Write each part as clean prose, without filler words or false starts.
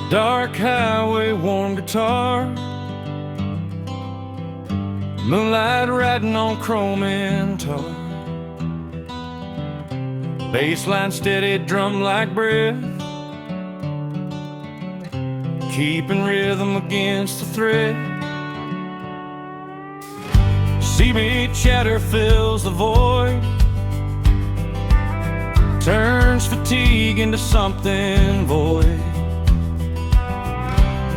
Dark highway, warm guitar, moonlight riding on chrome and tar. Bassline steady, drum like breath, keeping rhythm against the thread. Seabeat chatter fills the void, turns fatigue into something void.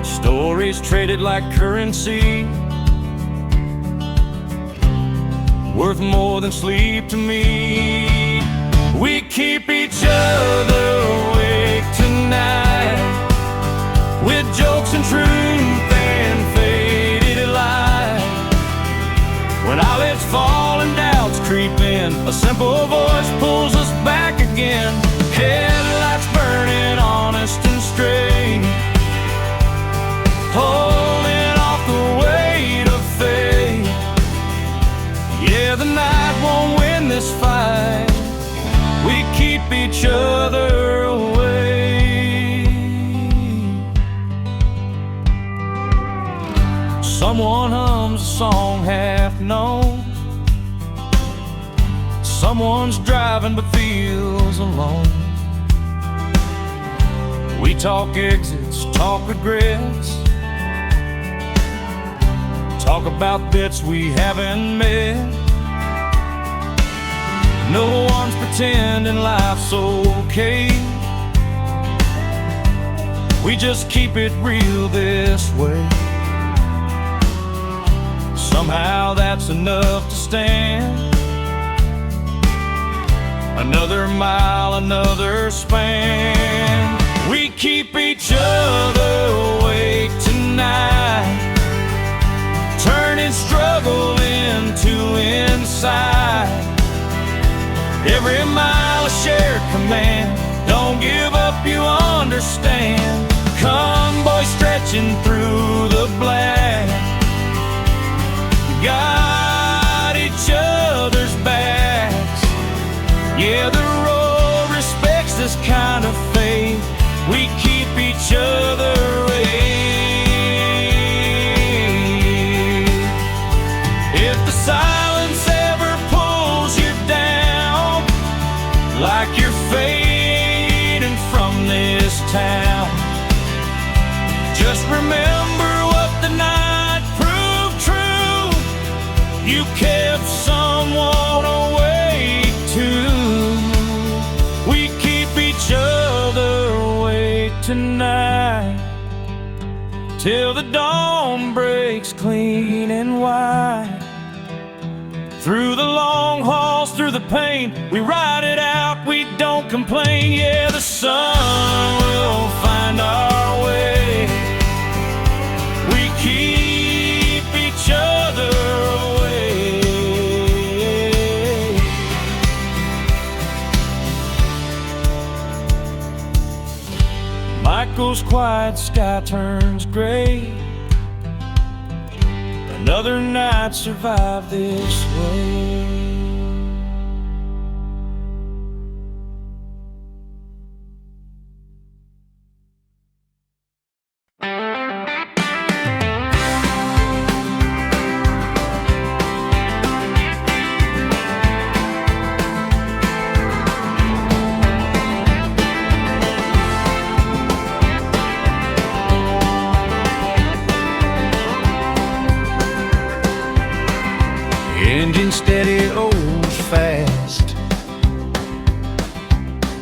Stories traded like currency, worth more than sleep to me. We keep each other awake tonight, with jokes and truth and faded light. When eyelids fall and doubts creep in, a simple voice pulls us back again. Headlights burning, honest and straight, holding off the weight of fate. Yeah, the night won't win this fight, we keep each other away. Someone hums a song half known, someone's driving but feels alone. We talk exits, talk regrets, talk about bits we haven't met. No one's pretending life's okay, we just keep it real this way. Somehow that's enough to stand another mile, another span. We keep each other awake tonight, turning struggle into insight. Every mile a shared command, don't give up, you understand. Come boy, stretching through the black, got each other's backs. Yeah, the road respects this kind of faith, we keep each other awake. If the silence ever pulls you down, like you're fading from this town, just remember what the night proved true. You kept someone awake too. We keep each other awake tonight, till the dawn breaks clean and white. Through the long hauls, through the pain, we ride it out, we don't complain. Yeah, the sun will find our way, we keep each other away. Night goes quiet, sky turns gray, another night survived this way. Engine steady, oars fast,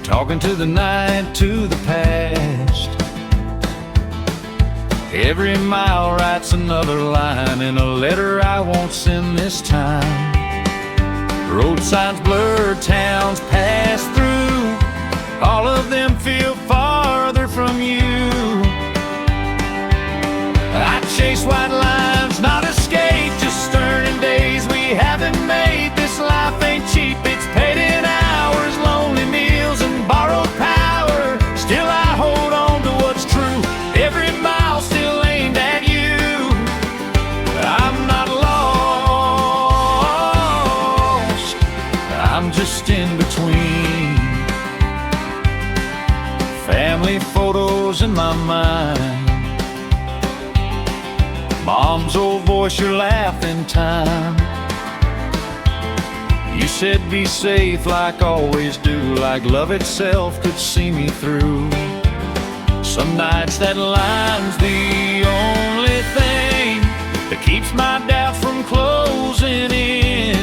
talking to the night, to the past. Every mile writes another line in a letter I won't send this time. Road signs blur, towns pass through, all of them feel farther from you. I chase white lines, not escape, just stern days we haven't made. This life ain't cheap, it's paid in hours, lonely meals and borrowed power. Still I hold on to what's true, every mile still aimed at you. I'm not lost, I'm just in between. Family photos in my my mind. Mom's old voice, your laughing time. You said be safe like always do, like love itself could see me through. Some nights that line's the only thing that keeps my doubt from closing in.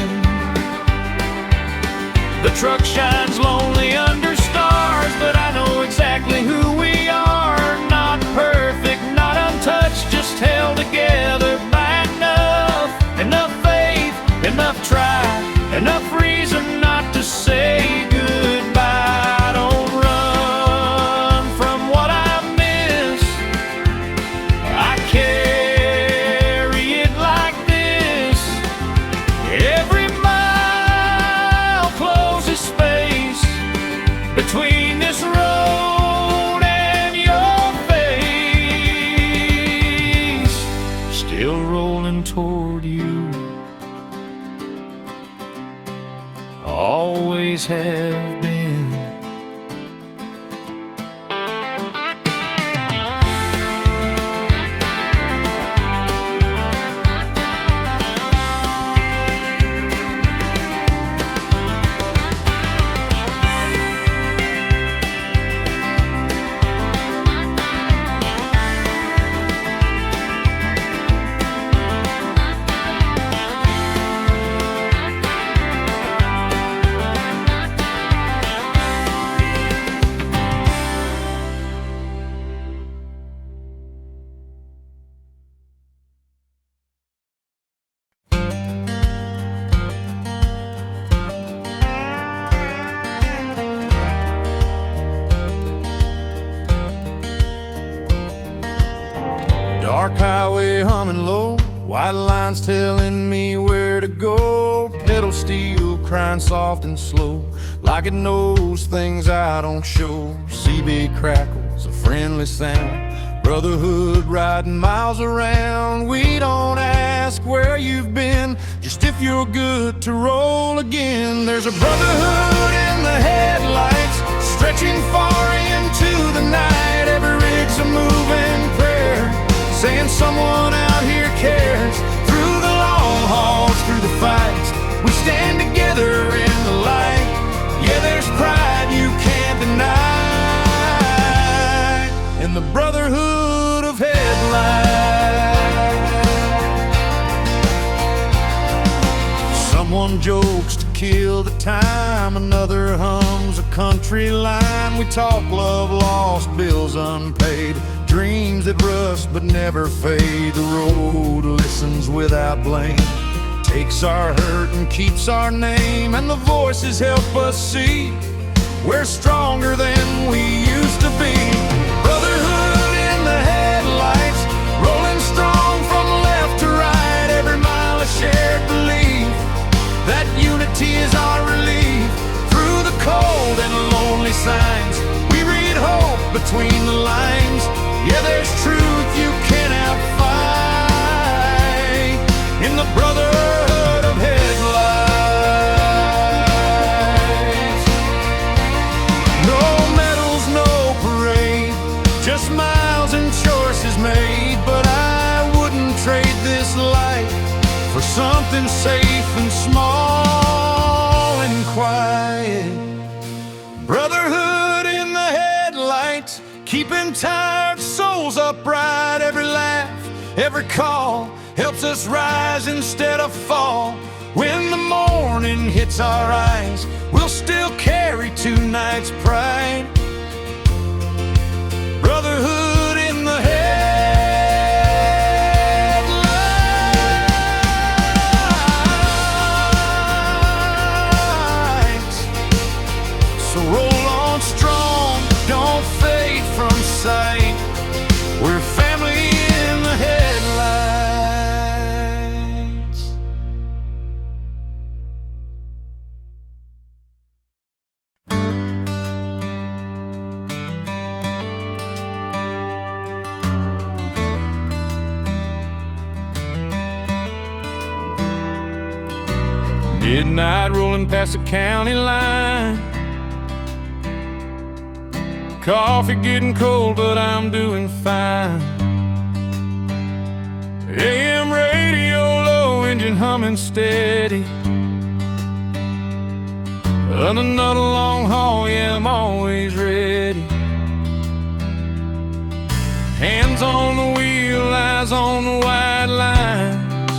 The truck shines lonely under stars, but I know exactly who we are. Not perfect, not untouched, just held together by enough faith, enough try, enough reason not to say goodbye. Don't run from what I miss. I carry it like this. Every mile closes space between this road and your face. Still rolling toward you. Always have been. Dark highway humming low, white lines telling me where to go. Pedal steel crying soft and slow, like it knows things I don't show. CB crackles, a friendly sound, brotherhood riding miles around. We don't ask where you've been, just if you're good to roll again. There's a brotherhood in the headlights, stretching far into the night. Every rig's a moving prayer, saying someone out here cares. Through the long hauls, through the fights, we stand together in the light. Yeah, there's pride you can't deny in the brotherhood of headlights. Someone jokes to kill the time, another hums a country line. We talk love lost, bills unpaid, dreams that rust but never fade. The road listens without blame, takes our hurt and keeps our name. And the voices help us see we're stronger than we used to be. Brotherhood in the headlights, rolling strong from left to right. Every mile a shared belief that unity is our relief. Through the cold and lonely signs, we read hope between the lines. Yeah, there's truth you cannot fight in the brotherhood of headlights. No medals, no parade, just miles and choices made. But I wouldn't trade this life for something safe and small and quiet. Brotherhood in the headlights, keeping tired souls upright. Every laugh, every call helps us rise instead of fall. When the morning hits our eyes, we'll still carry tonight's pride. Brotherhood in the headlights. So roll on strong, don't fade from sight. We're family in the headlights. Midnight rolling past the county line, Coffee getting cold, but I'm doing fine. AM radio low, engine humming steady. On another long haul, yeah, I'm always ready. Hands on the wheel, eyes on the white lines.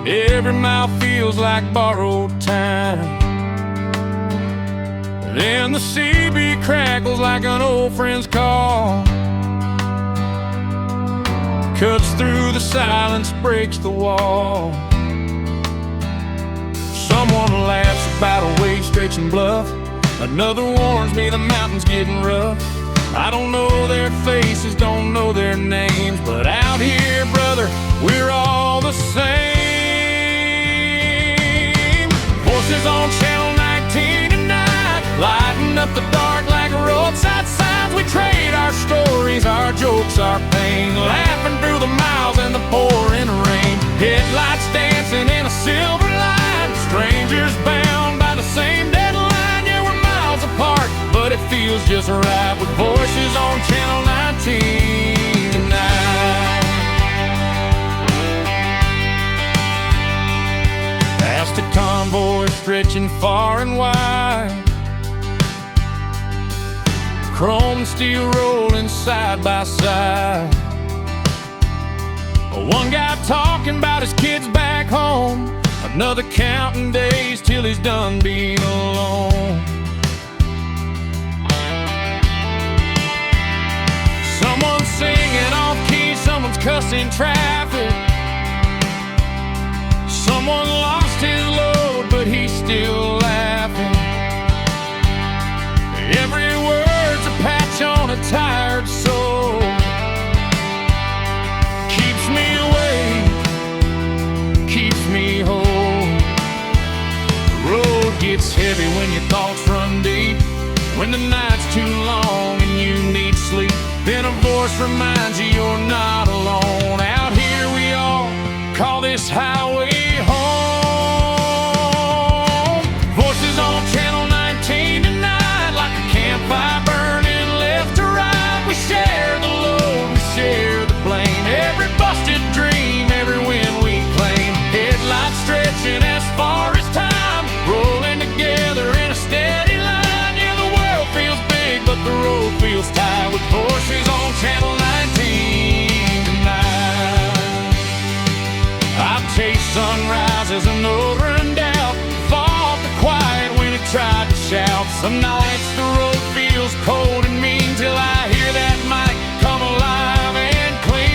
Every mile feels like borrowed time. Then the CB crackles like an old friend's call. Cuts through the silence, breaks the wall. Someone laughs about a wave-stretching bluff. Another warns me the mountain's getting rough. I don't know their faces, don't know their names, but out here, brother, we're all the same. Voices on Channel 19 tonight, lighting up the dark like roadside signs. We trade our stories, our jokes, our pain, laughing through the miles and the pouring rain. Headlights dancing in a silver line, strangers bound by the same deadline. Yeah, we're miles apart, but it feels just right with voices on Channel 19 tonight. Past the convoy stretching far and wide, chrome and steel rolling side by side. One guy talking about his kids back home, another counting days till he's done being alone. Someone's singing off key, someone's cussing traffic. Someone lost his load, but he's still laughing. Every word's a patch on a tired soul. Keeps me awake, keeps me whole. The road gets heavy when your thoughts run deep, when the night's too long and you need sleep. Then a voice reminds you you're not alone. Out here we all call this highway home. Voices on Channel 19 tonight, like a campfire burning left to right. We share the load, we share the blame. Every busted dream, every win we claim. Headlights stretching as far as time, rolling together in a steady line. Yeah, the world feels big, but the road feels tight with voices on Channel 19 tonight. I've chased sunrises and over and out, fought the quiet when it tried to shout. Some nights the road feels cold and mean till I hear that mic come alive and clean.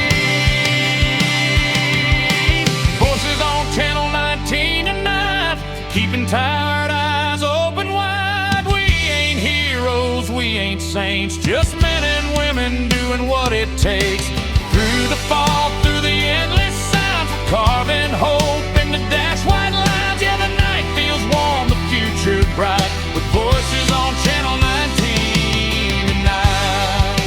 Voices on Channel 19 tonight, keeping tired eyes open wide. We ain't heroes, we ain't saints, just men and women doing what it takes. Through the fog, through the endless signs, we're carving hope in the dash white lines. Yeah, the night feels warm, the future's bright, with voices on Channel 19 tonight.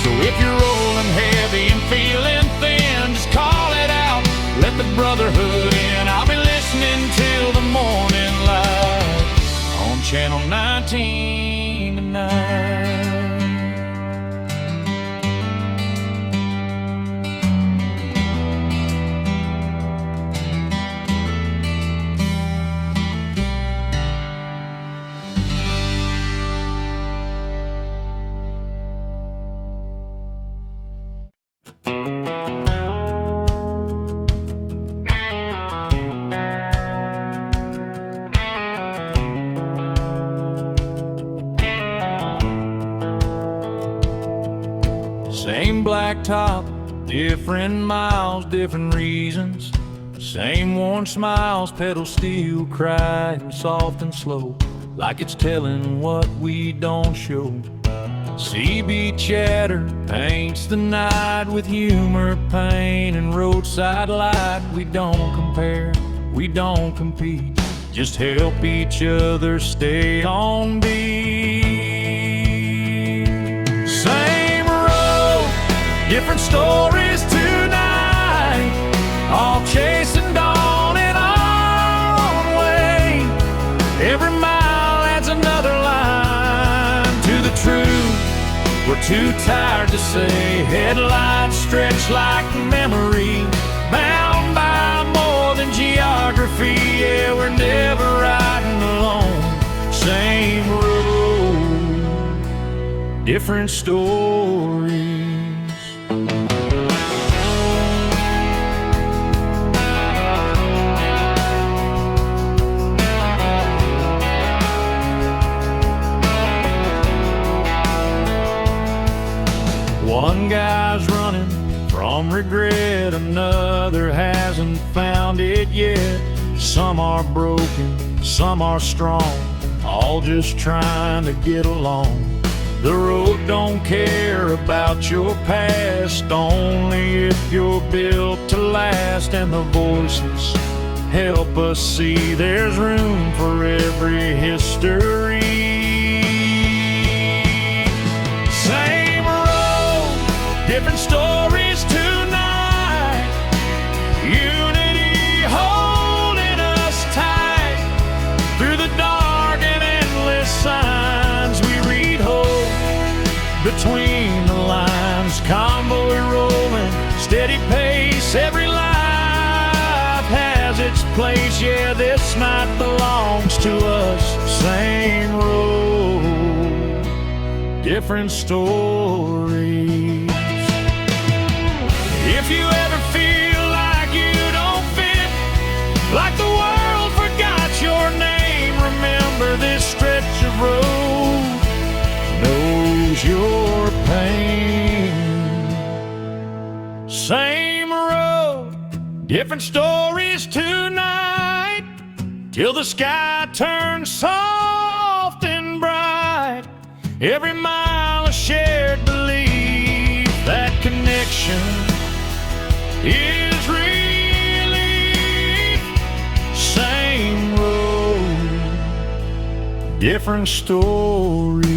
So if you're rolling heavy and feeling thin, just call it out, let the brotherhood in. I'll be listening till the morning light on Channel 19 tonight. Same blacktop, different miles, different reasons. Same worn smiles, pedal steel, crying soft and slow, like it's telling what we don't show. CB chatter paints the night with humor, pain, and roadside light. We don't compare, we don't compete, just help each other stay on beat. Same road, different stories tonight, all chasing dawn in our own way. Every mile adds another line. too tired to say. Headlights stretch like memory, bound by more than geography. Yeah, we're never riding alone. Same road, different stories. One guy's running from regret, another hasn't found it yet. Some are broken, some are strong, all just trying to get along. The road don't care about your past, only if you're built to last. And the voices help us see there's room for every history. Different stories tonight, unity holding us tight. Through the dark and endless signs, we read hope between the lines. Convoy rolling, steady pace, every life has its place. Yeah, this night belongs to us. Same road, different stories. If you ever feel like you don't fit, like the world forgot your name, remember this stretch of road knows your pain. Same road, different stories tonight, till the sky turns soft and bright. Every mile a shared belief, that connection is really same road, different stories.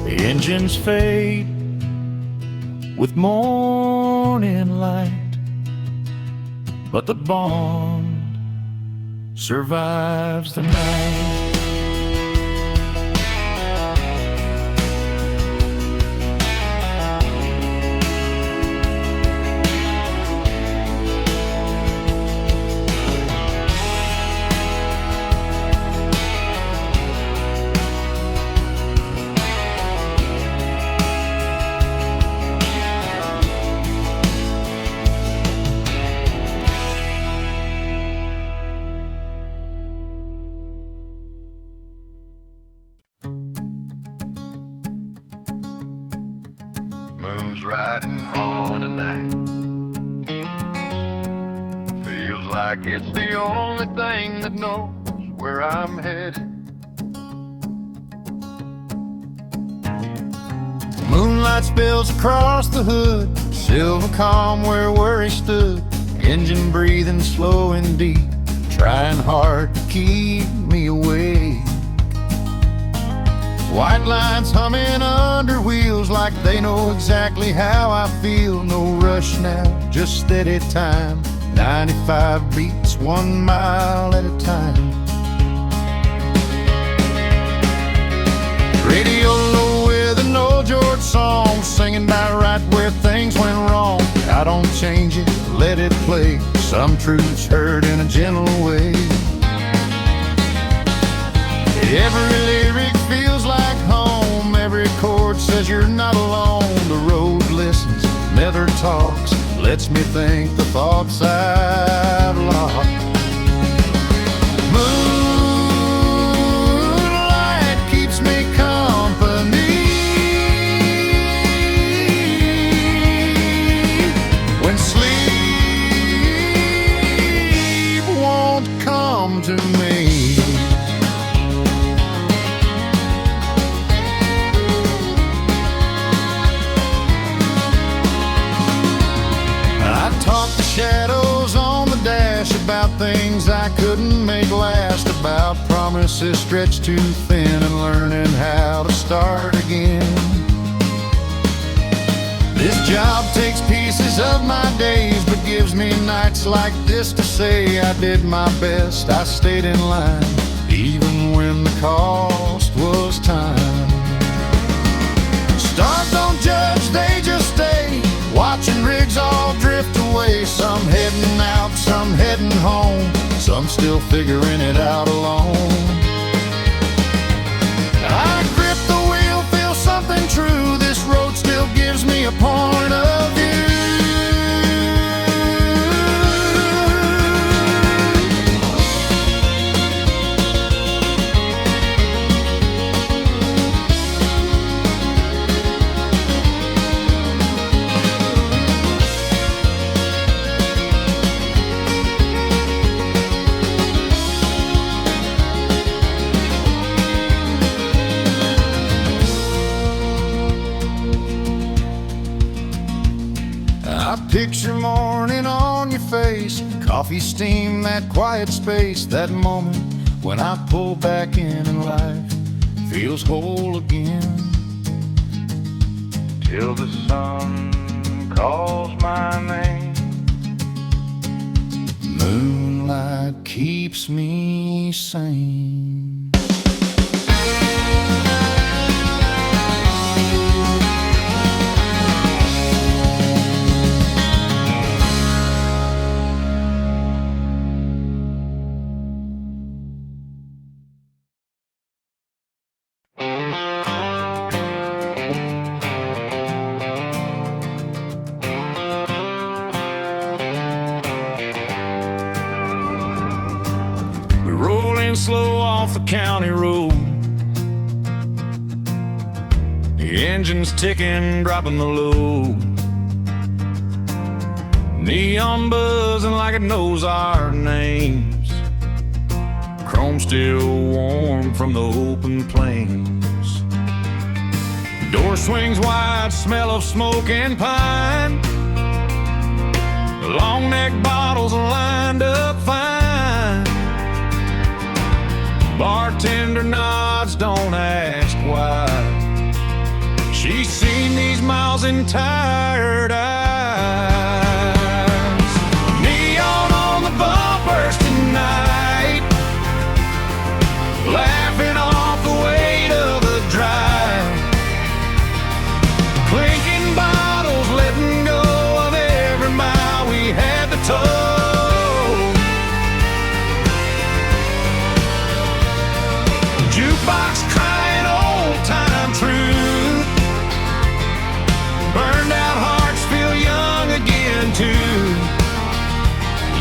The engines fade with morning light, but the bond survives the night. Moon's riding on tonight. Feels like it's the only thing that knows where I'm headed. Moonlight spills across the hood, silver calm where worry stood. Engine breathing slow and deep, trying hard to keep me awake. White lines humming under wheels like they know exactly how I feel. No rush now, just steady time. 95 beats, 1 mile at a time. Radio low with an old George song, singing about right where things went wrong. I don't change it, let it play. Some truths heard in a gentle way. Every lyric feels like home, every chord says you're not alone. The road listens, never talks, lets me think the thoughts I've lost. Moonlight keeps me company when sleep won't come to me. Shadows on the dash about things I couldn't make last, about promises stretched too thin and learning how to start again. This job takes pieces of my days, but gives me nights like this to say I did my best, I stayed in line, even when the cost was time. Stars don't judge, they just stay, watching rigs all drift away. Some heading out, some heading home, some still figuring it out alone. I grip the wheel, feel something true, this road still gives me a point of view. I picture morning on your face, coffee steam, that quiet space, that moment when I pull back in and life feels whole again. Till the sun calls my name, moonlight keeps me sane. Slow off the county road, the engine's ticking, dropping the load. Neon buzzing like it knows our names, chrome still warm from the open plains. Door swings wide, smell of smoke and pine, long neck bottles lined up fine. Bartender nods, don't ask why. She's seen these miles in tired eyes. Neon on the bumpers tonight, laughing off the weight of the drive. Clinking bottles, letting go of every mile we had to tow. Jukebox crying old time truth, burned out hearts feel young again too.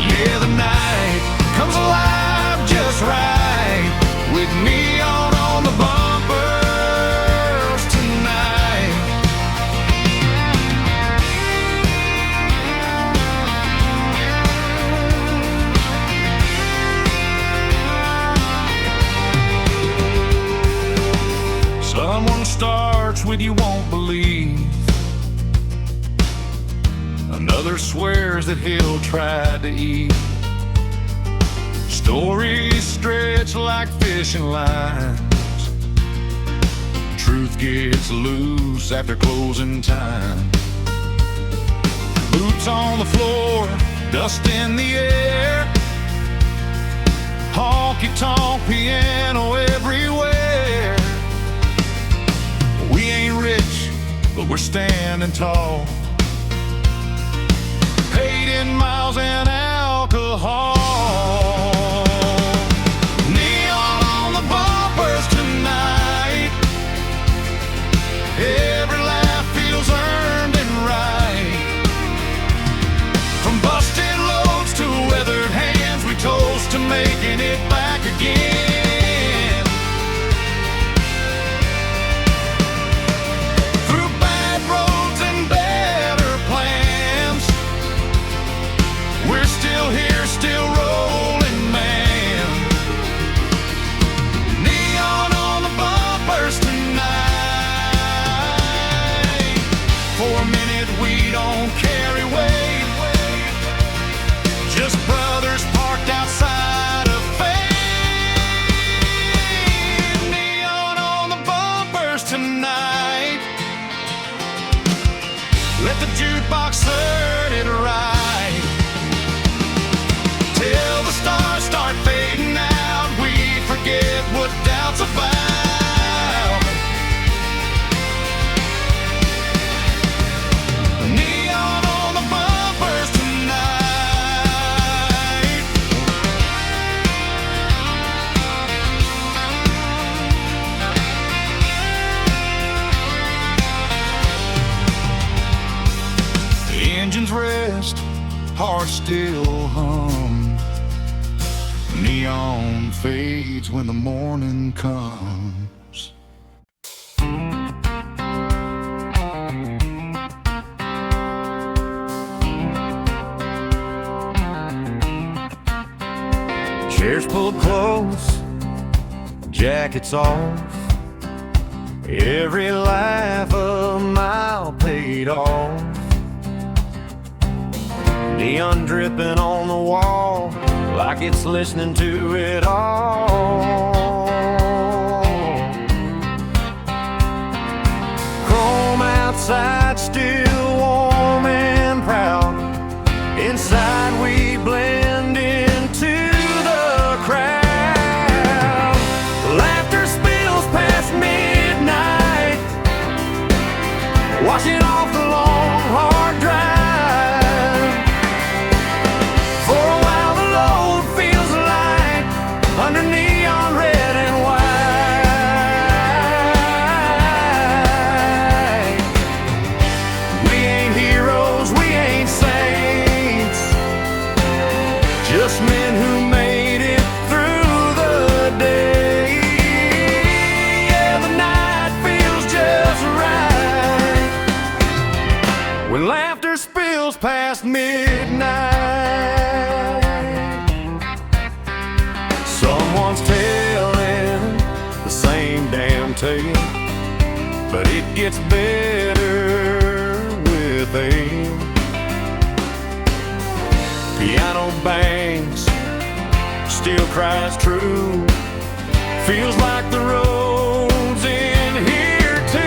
Yeah, the night comes alive just right, with neon on the bumpers tonight. Someone starts with you won't believe, another swears that he'll try to eat. Stories stretch like fishing lines, truth gets loose after closing time. Boots on the floor, dust in the air, honky-tonk piano everywhere. We ain't rich, but we're standing tall, paid in miles and alcohol. Neon on the bumpers tonight, every laugh feels earned and right. From busted loads to weathered hands, we toast to making it back again. Still heart still hums. Neon fades when the morning comes. Chairs pulled close, jackets off. Every laugh a mile paid off. Neon dripping on the wall, like it's listening to it all. Chrome outside, still warm and proud. Inside we blend into the crowd. Laughter spills past midnight, washing off the long, hard drive. For a while the load feels light under neon red and white. We ain't heroes, we ain't saints, just men who made it through the day. Yeah, the night feels just right when laughter spills past midnight. Someone's telling the same damn tale, but it gets better with age. Piano bangs, still cries true. Feels like the road's in here too.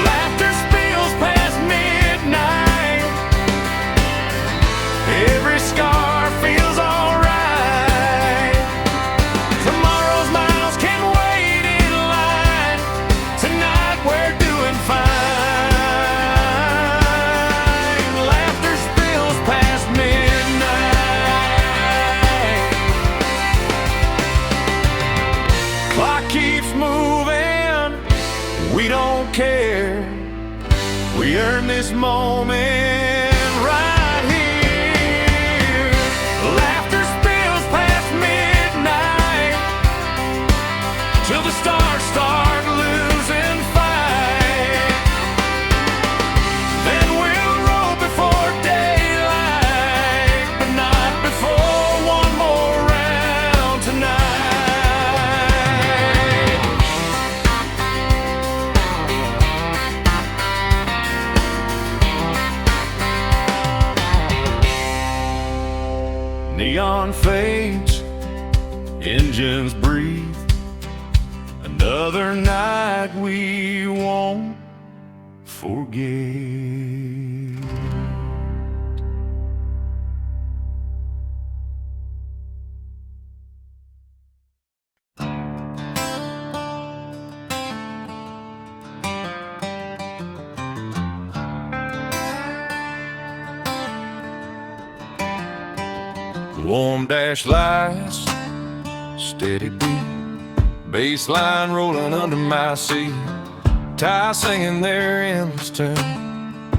Laughter spills past midnight. Every scar feels alright. Tomorrow's miles can wait in line. Tonight we're doing fine. Laughter spills past midnight. Clock keeps moving, we don't care. We earn this moment right here. Laughter spills past midnight till the stars start losing fight. Then we'll roll before daylight, but not before one more round tonight. Neon fades, engines breathe. Another night we won't forget. Warm dash lights, steady beat, bass line rolling under my seat. Ty singing their endless tune,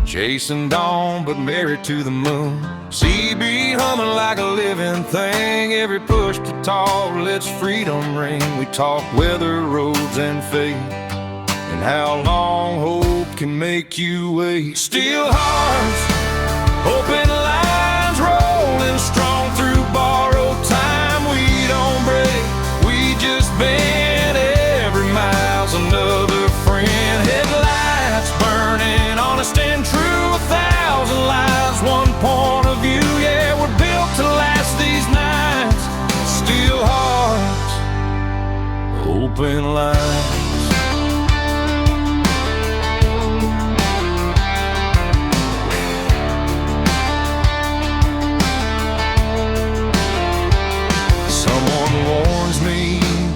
chasing dawn but married to the moon. CB humming like a living thing. Every push to talk lets freedom ring. We talk weather, roads, and fate, and how long hope can make you wait. Still hearts, open lines, rolling strong through borrowed time. We don't break, we just bend. Every mile's another friend. Headlights burning, honest and true. 1,000 lives, one point of view. Yeah, we're built to last these nights. Still hearts, open lines.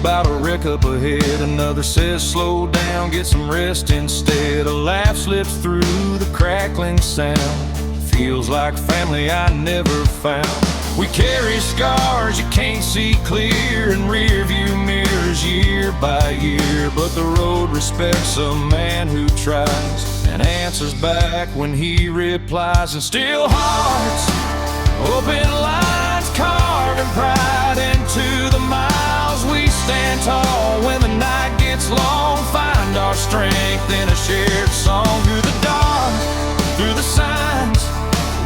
About a wreck up ahead, another says slow down, get some rest instead. A laugh slips through the crackling sound, feels like family I never found. We carry scars you can't see clear in rear view mirrors year by year, but the road respects a man who tries and answers back when he replies. And still hearts, open lines, carving pride into the miles. We stand tall when the night gets long, find our strength in a shared song. Through the dark, through the signs,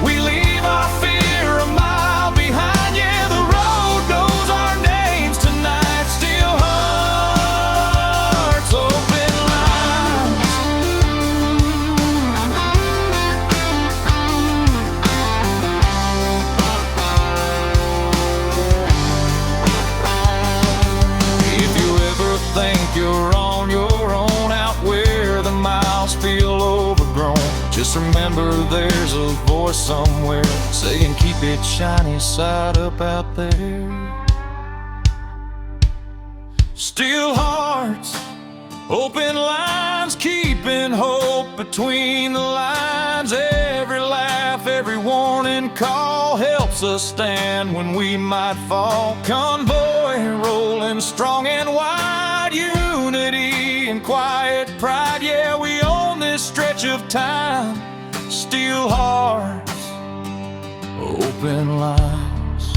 we leave our fear a mile behind. Yeah, the road knows our names tonight. Still hearts, open lines. If you ever think you're on your own out where the miles feel overgrown, just remember there's a voice somewhere saying keep it shiny side up out there. Still hearts, open lines, keeping hope between the lines. Every laugh, every warning call helps us stand when we might fall. Convoy rolling strong and wide, unity and quiet pride. Yeah, we own this stretch of time. Still hearts, open lines.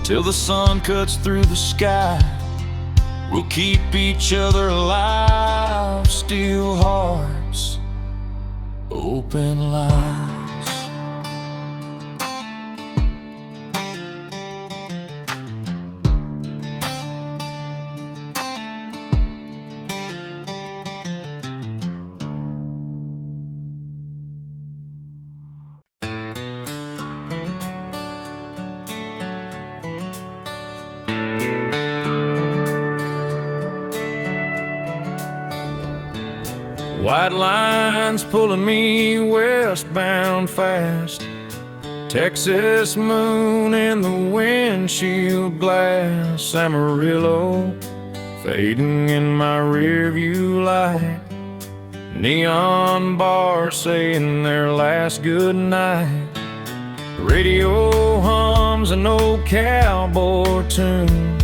Till the sun cuts through the sky, we'll keep each other alive. Still hearts, open lines. White lines pulling me westbound fast, Texas moon in the windshield glass, Amarillo fading in my rearview light, neon bars saying their last goodnight. Radio hums an old cowboy tune,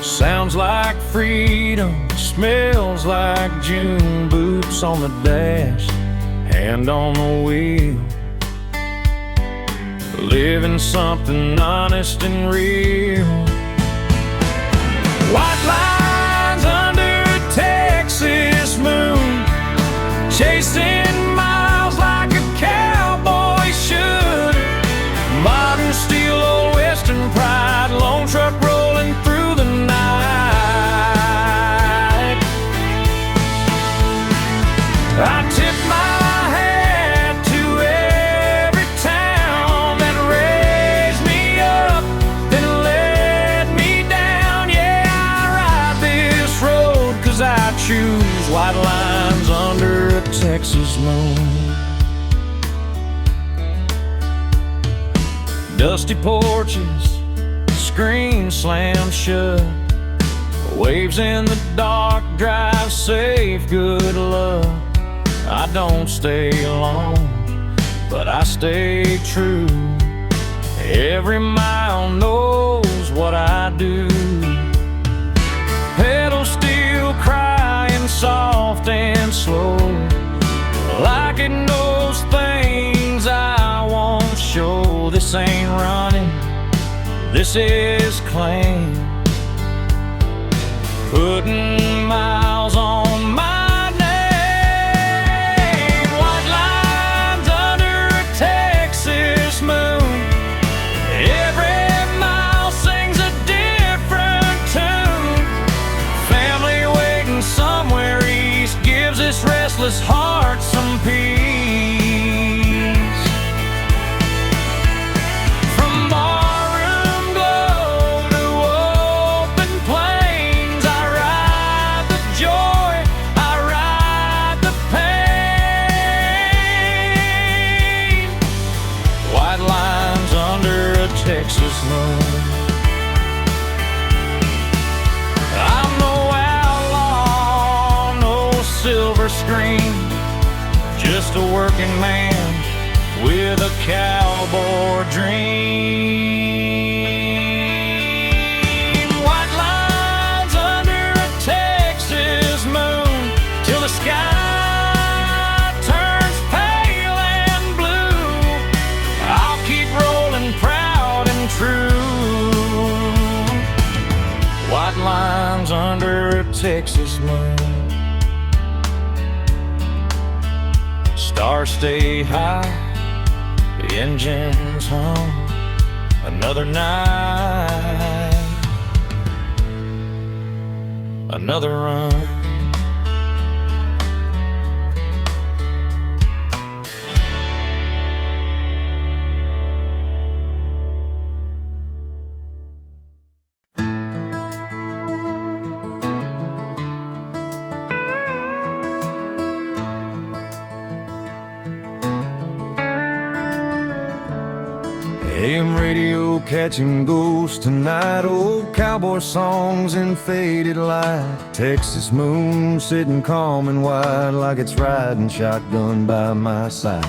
sounds like freedom, smells like June. Boots on the dash, hand on the wheel, living something honest and real. White lines under a Texas moon, chasing miles like a cowboy should. Modern steel, old western pride, lone truck rolling through the night. I tip my hat to every town that raised me up, then let me down. Yeah, I ride this road 'cause I choose white lines under a Texas moon. Dusty porches, screen slammed shut, waves in the dark, drive safe, good luck. I don't stay long, but I stay true. Every mile knows what I do. Pedal steel crying soft and slow, like it knows things I won't show. This ain't running, this is claim, putting miles on my name. White lines under a Texas moon, every mile sings a different tune. Family waiting somewhere east gives this restless heart some peace. Texas moon. I'm no outlaw, no silver screen, just a working man with a cowboy dream. white lines under a Texas moon. Stars stay high, the engines hum. Another night, another run. AM radio catching ghosts tonight. Old cowboy songs in faded light. Texas moon sitting calm and wide, like it's riding shotgun by my side.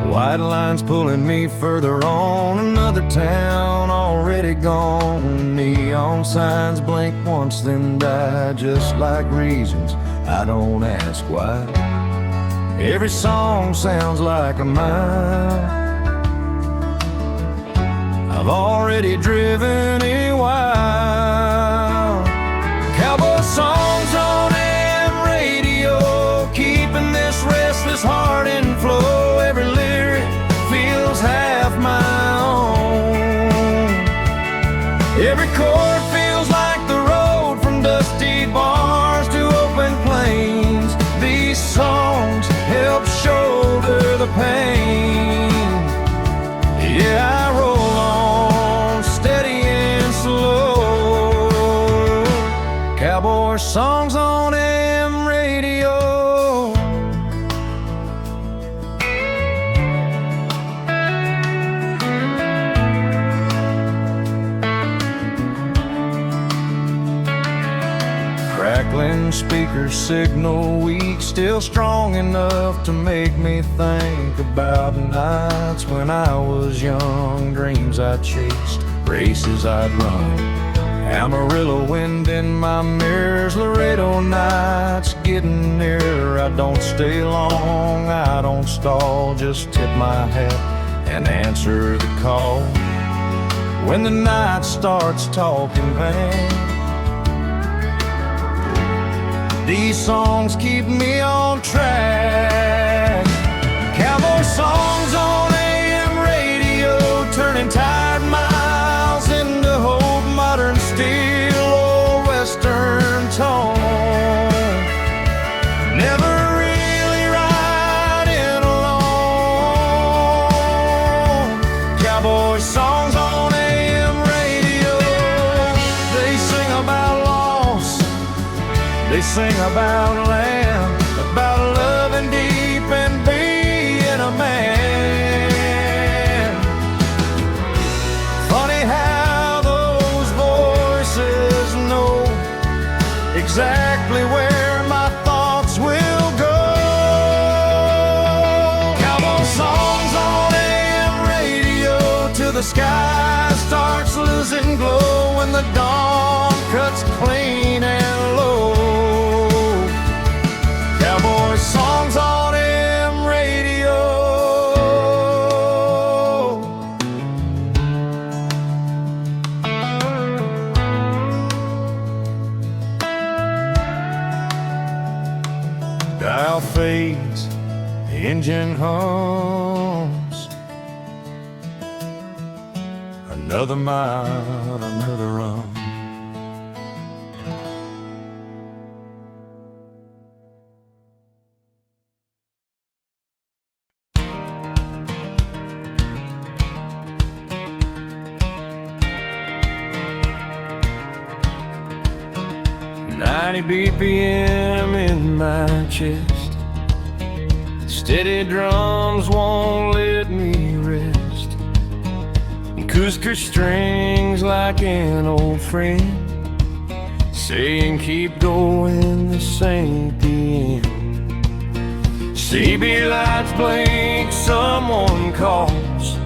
White lines pulling me further on. Another town already gone. Neon signs blink once then die, just like reasons I don't ask why. Every song sounds like a mile. I've already driven a while. Cowboy songs on AM radio, keeping this restless heart in flow. Every lyric feels half my own. Every chord feels like the road from dusty bars to open plains. These songs help shoulder the pain. Yeah, I roll cowboy songs on AM radio. Crackling speakers signal weak, still strong enough to make me think about nights when I was young. Dreams I chased, races I'd run. Amarillo wind in my mirrors, Laredo nights getting nearer. I don't stay long, I don't stall, just tip my hat and answer the call. When the night starts talking vain, these songs keep me on track. Cowboy songs on AM radio, turning tired miles into hope. Modern steel or western tone, never really riding alone. Cowboy songs on AM radio, they sing about loss, they sing about land, about loving deep and being a man. Funny how exactly where my thoughts will go. Cowboy songs on AM radio, till the sky starts losing glow, when the dawn cuts clean and low. Cowboy songs on AM radio. Dial fades, the engine hums. Another mile, another run. BPM in my chest, steady drums won't let me rest. Acoustic strings like an old friend, saying keep going, this ain't the end. CB lights blink, someone calls,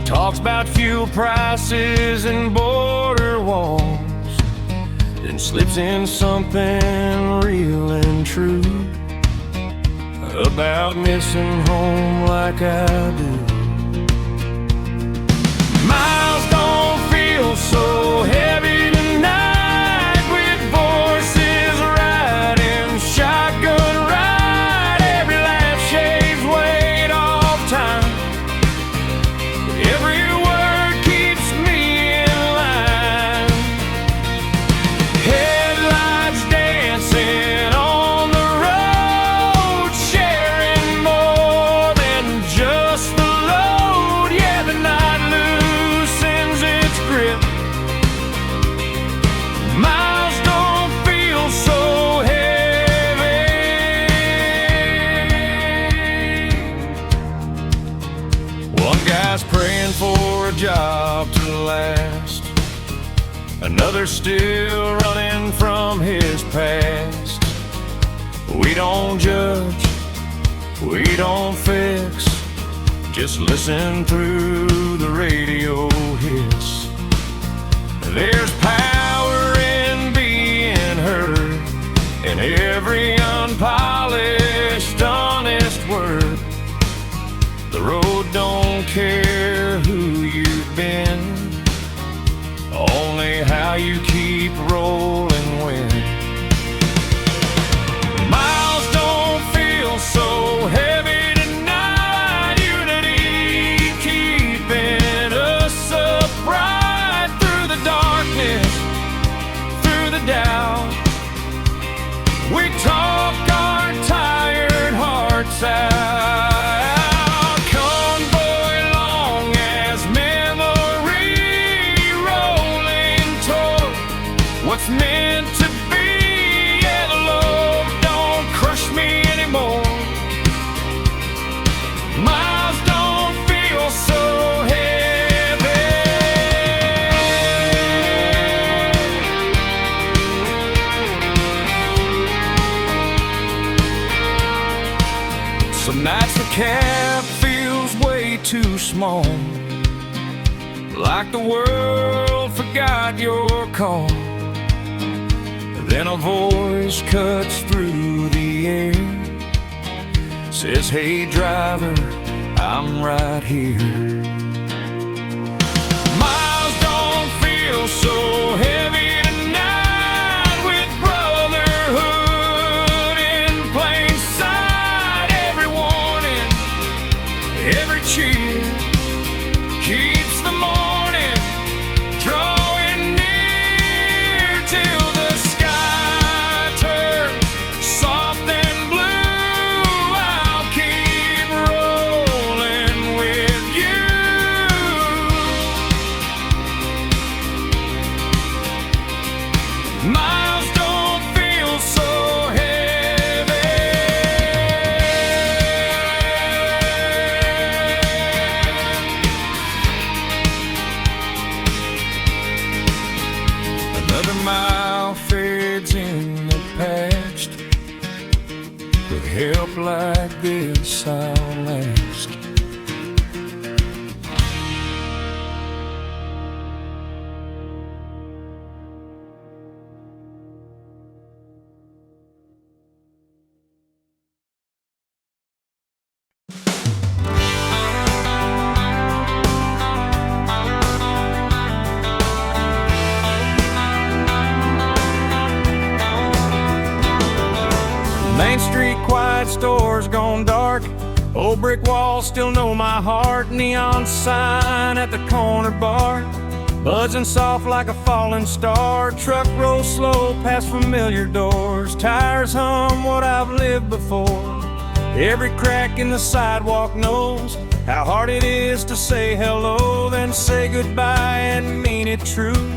talks about fuel prices and border walls, then slips in something real and true about missing home like I do. Miles don't feel so heavy tonight. another still running from his past. We don't judge, we don't fix, just listen through the radio hits. There's power in being heard, in every unpolished, honest word. The road don't care who you've been, only how you keep rolling when. Miles don't feel so heavy tonight. Unity keeping us upright through the darkness, through the doubt. We talk our tired hearts out. Convoy long as memory rolling toward what's meant to be. Yeah, the load don't crush me anymore. Miles don't feel so heavy. Some nights the cab feels way too small, like the world forgot your call. Then a voice cuts through the air, says, hey driver, I'm right here. Miles don't feel so heavy tonight, with brotherhood in plain sight. Every warning, every cheer keeps the morning drawing near, till the sky turns soft and blue. I'll keep rolling with you. Miles don't feel so heavy. Another mile fades in the past. With help like this, I'll last. Main Street, quiet stores gone dark. Old brick walls still know my heart. Neon sign at the corner bar, buzzing soft like a falling star. Truck rolls slow past familiar doors. Tires hum what I've lived before. Every crack in the sidewalk knows how hard it is to say hello, then say goodbye and mean it true.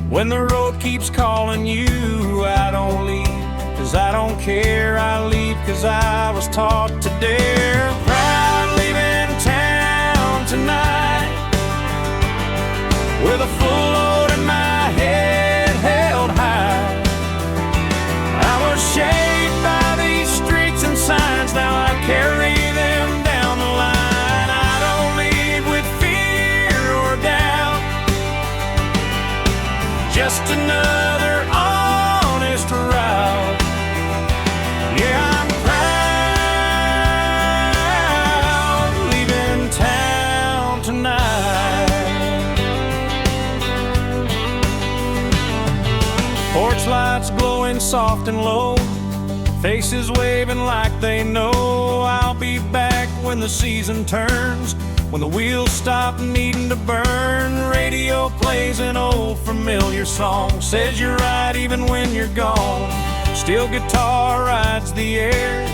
When the road keeps calling you, I don't leave, 'cause I don't care. I leave 'cause I was taught to dare. Proud leaving town tonight, with a full load in my head held high. I was shaped by these streets and signs, now I carry them down the line. I don't leave with fear or doubt, just another honest route. Yeah, I'm proud leaving town tonight. Porch lights glowing soft and low, faces waving like they know I'll be back when the season turns, when the wheels stop needing to burn. Radio plays an old familiar song, says you're right even when you're gone. Still guitar rides the air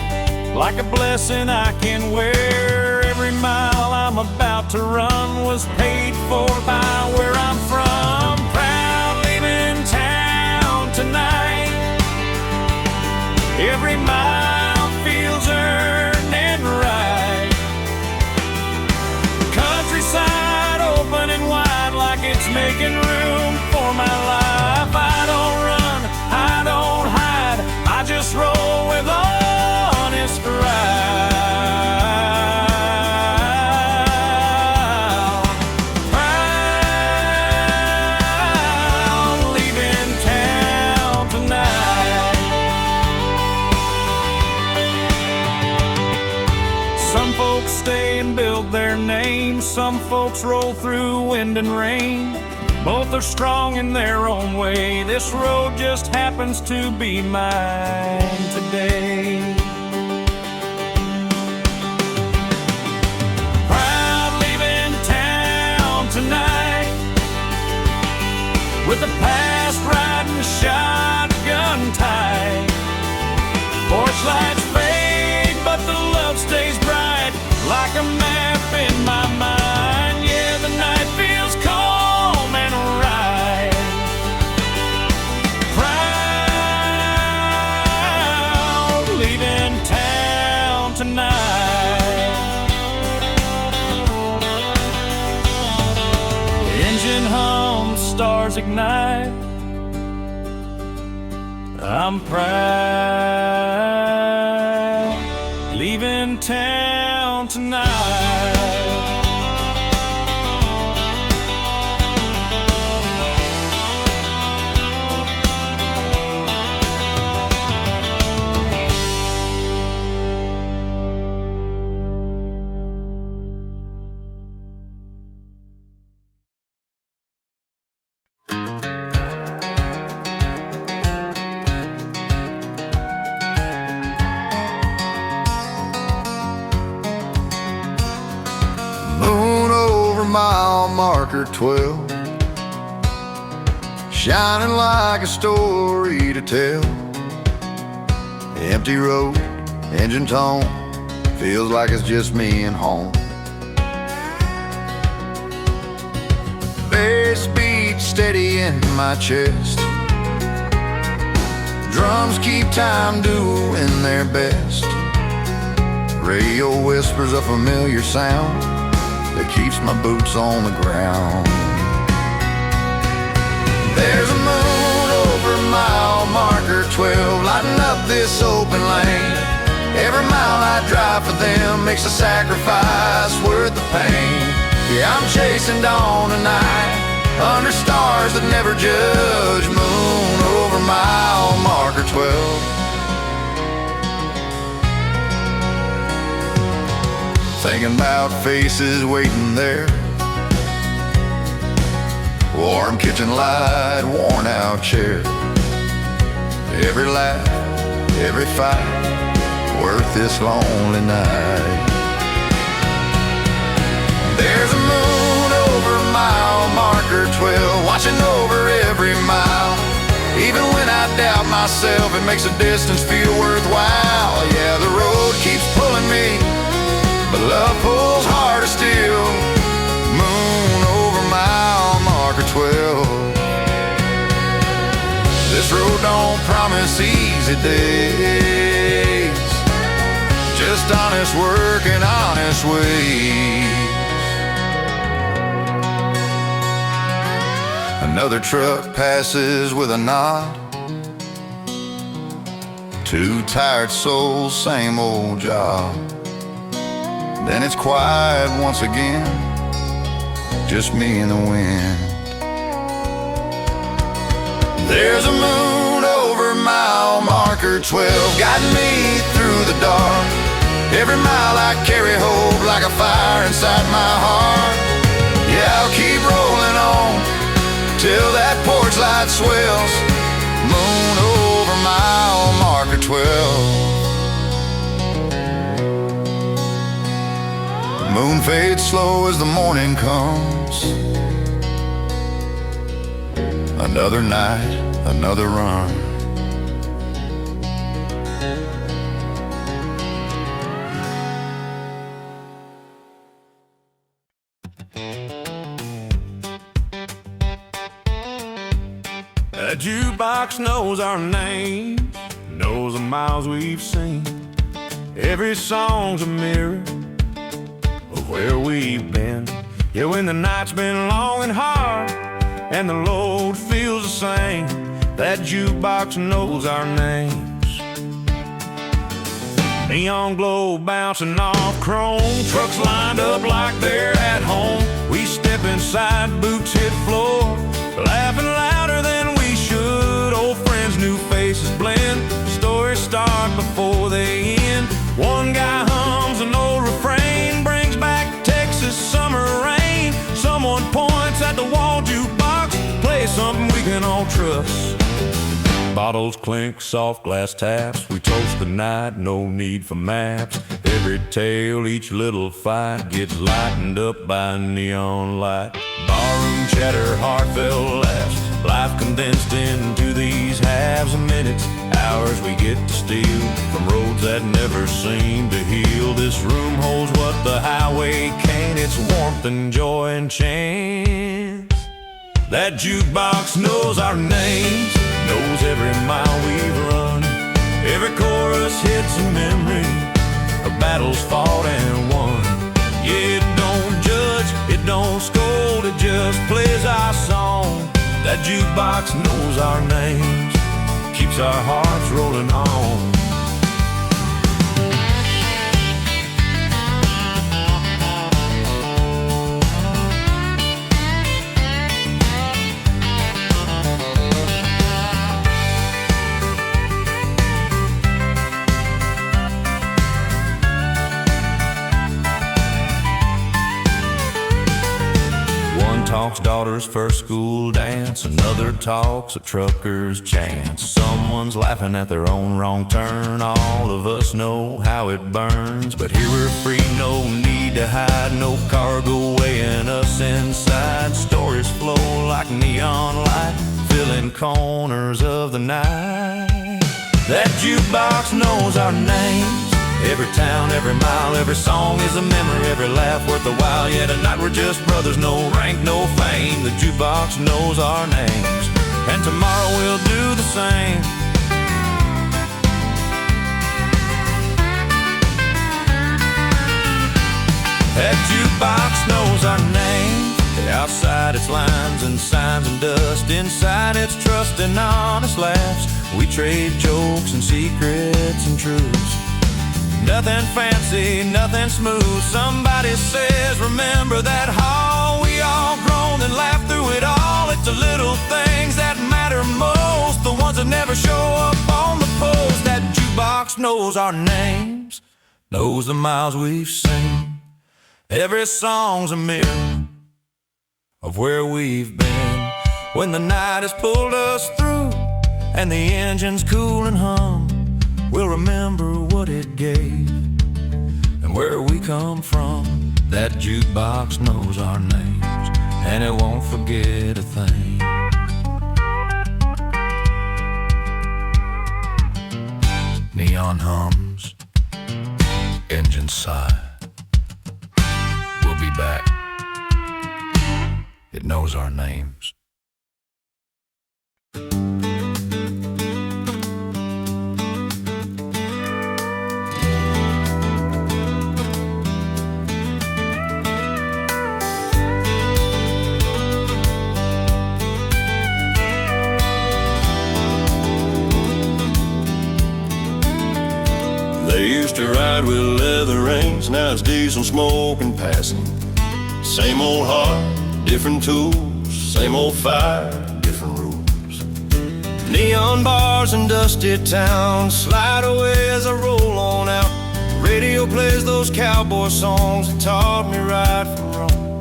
like a blessing I can wear. Every mile I'm about to run was paid for by where I'm from. Proud leaving town tonight, every mile feels earned and right. Countryside open and wide like it's making room for my life. some folks roll through wind and rain. Both are strong in their own way. This road just happens to be mine today. Proud leaving town tonight, with the past riding shotgun tight. Porch lights fade, but the love stays bright, like a map in my mind. Yeah, the night feels calm and right. Proud leaving town tonight. Engine hums, stars ignite. I'm proud leaving town tonight. Mile marker 12, shining like a story to tell. Empty road, engine tone, feels like it's just me and home. Bass beat steady in my chest, drums keep time doing their best. Radio whispers a familiar sound that keeps my boots on the ground. There's a moon over mile marker 12, lighting up this open lane. Every mile I drive for them makes a sacrifice worth the pain. Yeah, I'm chasing dawn tonight, under stars that never judge. Moon over mile marker 12. Thinking about faces waiting there, warm kitchen light, worn out chair. Every laugh, every fight, worth this lonely night. There's a moon over mile marker 12, watching over every mile. Even when I doubt myself, it makes the distance feel worthwhile. Yeah, the road keeps pulling me, but love pulls harder still. Moon over mile marker 12. This road don't promise easy days, just honest work and honest ways. Another truck passes with a nod. Two tired souls, same old job. Then it's quiet once again, just me and the wind. There's a moon over mile marker 12, guiding me through the dark. Every mile I carry hope like a fire inside my heart. Yeah, I'll keep rolling on till that porch light swells. Moon over mile marker 12. Moon fades slow as the morning comes. Another night, another run. That jukebox knows our names, knows the miles we've seen. Every song's a mirror of where we've been. Yeah, when the night's been long and hard and the load feels the same, that jukebox knows our names. Neon glow bouncing off chrome, trucks lined up like they're at home. We step inside, boots hit floor, laughing louder than we should. Old friends, new faces blend, stories start before they end. One guy hums an old refrain, brings back Texas summer rain. us. Bottles clink, soft glass taps. We toast the night, no need for maps. Every tale, each little fight gets lightened up by neon light. Barroom chatter, heartfelt laughs. Life condensed into these halves of minutes. Hours we get to steal from roads that never seem to heal. This room holds what the highway can't. It's warmth and joy and chance. That jukebox knows our names, knows every mile we've run. Every chorus hits a memory of battles fought and won. Yeah, it don't judge, it don't scold, it just plays our song. That jukebox knows our names, keeps our hearts rolling on. Talks daughter's first school dance, another talks a trucker's chance. Someone's laughing at their own wrong turn. All of us know how it burns, but here we're free, no need to hide. No cargo weighing us inside. Stories flow like neon light, filling corners of the night. That jukebox knows our names. Every town, every mile, every song is a memory, every laugh worth a while. Yeah, tonight we're just brothers, no rank, no fame. The jukebox knows our names, and tomorrow we'll do the same. That jukebox knows our name. Outside it's lines and signs and dust. Inside it's trust and honest laughs. We trade jokes and secrets and truths. Nothing fancy, nothing smooth. Somebody says, remember that hall. We all grown and laughed through it all. It's the little things that matter most, the ones that never show up on the post. That jukebox knows our names, knows the miles we've seen. Every song's a mirror of where we've been. When the night has pulled us through and the engine's cool and hum, we'll remember what it gave and where we come from. That jukebox knows our names, and it won't forget a thing. Neon hums, engines sigh. We'll be back. It knows our names. They used to ride with leather reins, now it's diesel smoke and passing. Same old heart, different tools, same old fire, different rules. Neon bars and dusty towns slide away as I roll on out. Radio plays those cowboy songs that taught me right from wrong.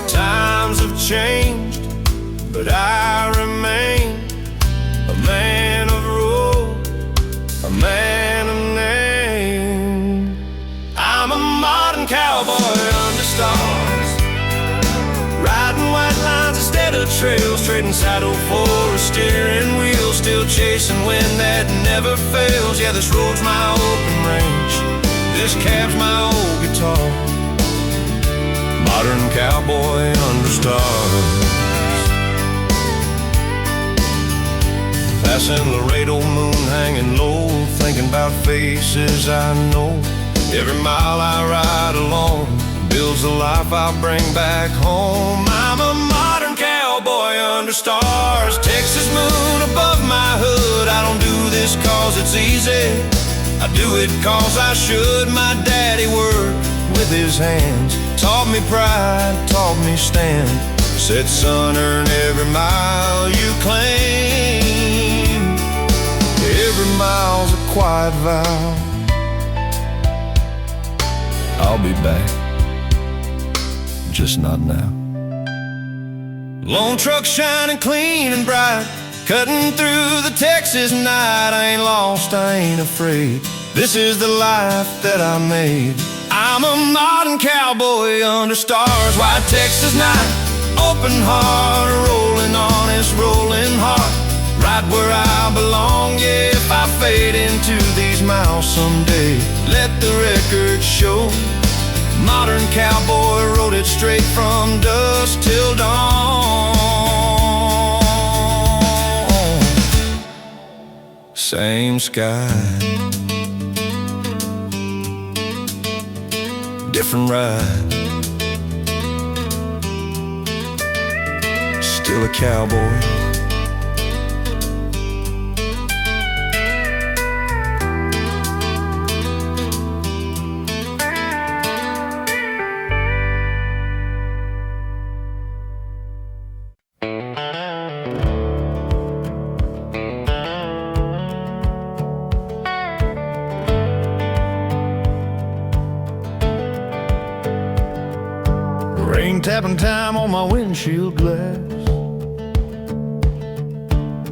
Times have changed, but I remain a man of road, a man of name. I'm a modern cowboy under stars, riding white lines instead of trails, trading saddle for a steering wheel, still chasing wind that never fails. Yeah, this road's my open range, this cab's my old guitar. Modern cowboy under stars. Passing Laredo, moon hanging low, thinking about faces I know. Every mile I ride alone builds the life I'll bring back home. I'm a modern cowboy under stars, Texas moon above my hood. I don't do this cause it's easy, I do it cause I should. My daddy worked with his hands, taught me pride, taught me stand. Said, son, earn every mile you claim. Every mile's a quiet vow. I'll be back, just not now. Lone truck shining clean and bright, Cutting through the Texas night, I ain't lost, I ain't afraid. This is the life that I made. I'm a modern cowboy under stars. White Texas night, open heart, rolling honest, rolling heart. Right where I belong, yeah, if I fade into these miles someday, let the record show. Modern cowboy rode it straight from dusk till dawn. Same sky, different ride. Still a cowboy. Rain tapping time on my windshield glass,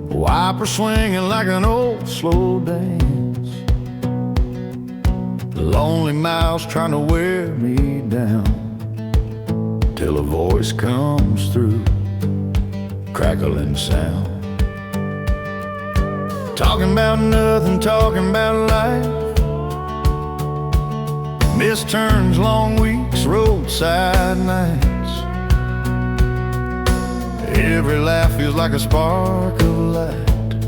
wiper swinging like an old slow dance. Lonely mouse trying to wear me down, till a voice comes through, crackling sound. Talking about nothing, talking about life. Missed turns, long weeks, roadside nights. Every laugh feels like a spark of light,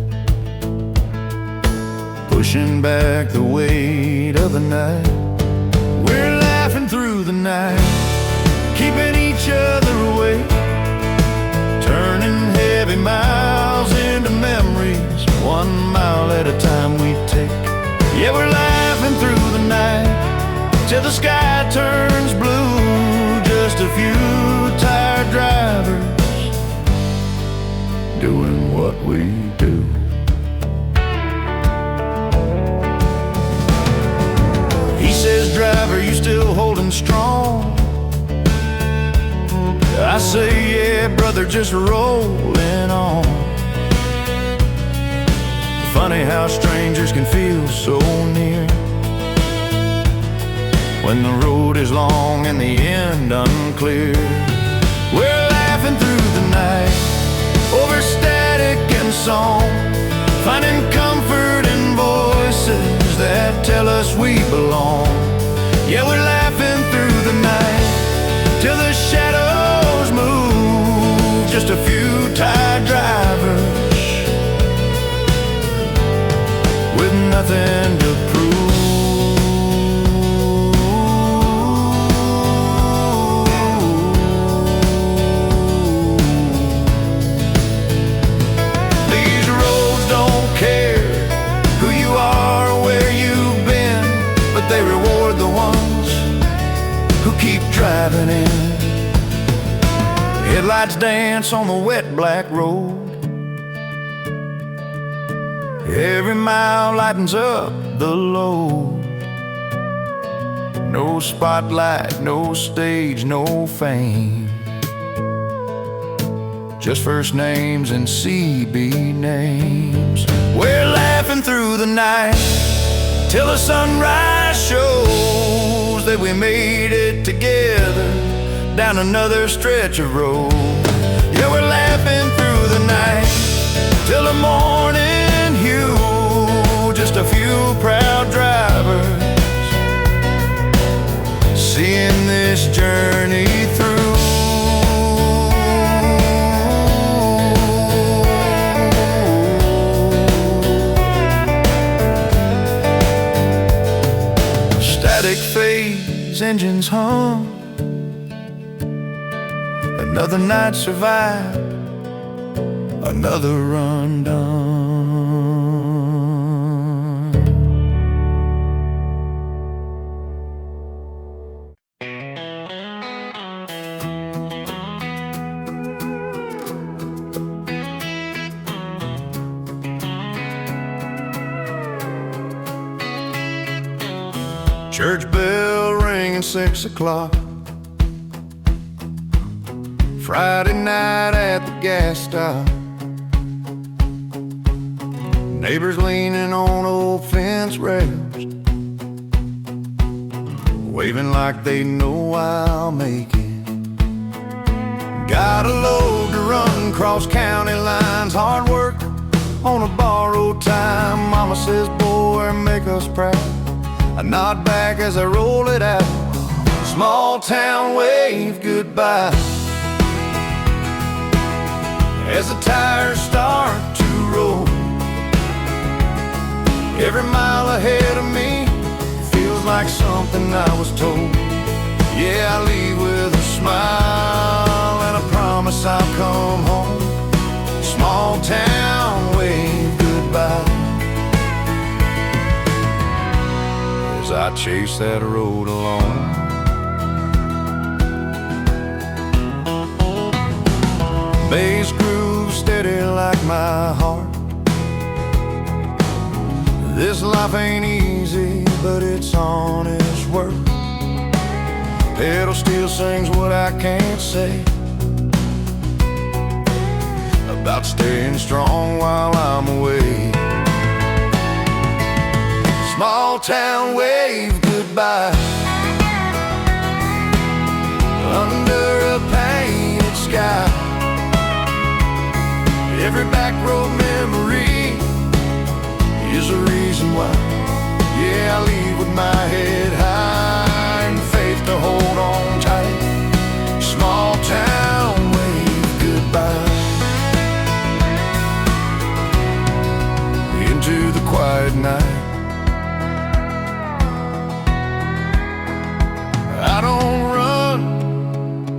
pushing back the weight of the night. We're laughing through the night, keeping each other awake, turning heavy miles into memories, 1 mile at a time we take. Yeah, we're laughing through the night till the sky turns blue. Just a few tired drivers doing what we do. He says, driver, you still holding strong? I say, yeah, brother, just rolling on. Funny how strangers can feel so near, when the road is long and the end unclear. We're laughing through the night, over static and song, finding comfort in voices that tell us we belong. Yeah, we're laughing through the night till the shadows move. Just a few tired drivers with nothing to prove. They reward the ones who keep driving in. Headlights dance on the wet black road, every mile lightens up the load. No spotlight, no stage, no fame, just first names and CB names. We're laughing through the night till the sunrise shows that we made it together down another stretch of road. Yeah, we're laughing through the night till the morning hue. Just a few proud drivers seeing this journey through. Fades, engines hum, another night survived, another run done. Church bell ringing 6 o'clock, Friday night at the gas stop. Neighbors leaning on old fence rails, waving like they know I'll make it. Got a load to run cross county lines, hard work on a borrowed time. Mama says, boy, make us proud. I nod back as I roll it out. Small town wave goodbye as the tires start to roll. Every mile ahead of me feels like something I was told. Yeah, I leave with a smile and a promise I'll come home. Small town wave goodbye as I chase that road alone. Bass groove steady like my heart. This life ain't easy, but it's honest work. Pedal steel sings what I can't say about staying strong while I'm away. Small town wave goodbye under a painted sky. Every back road memory is a reason why. Yeah, I leave with my head high and faith to hold on tight. Small town wave goodbye into the quiet night. I don't run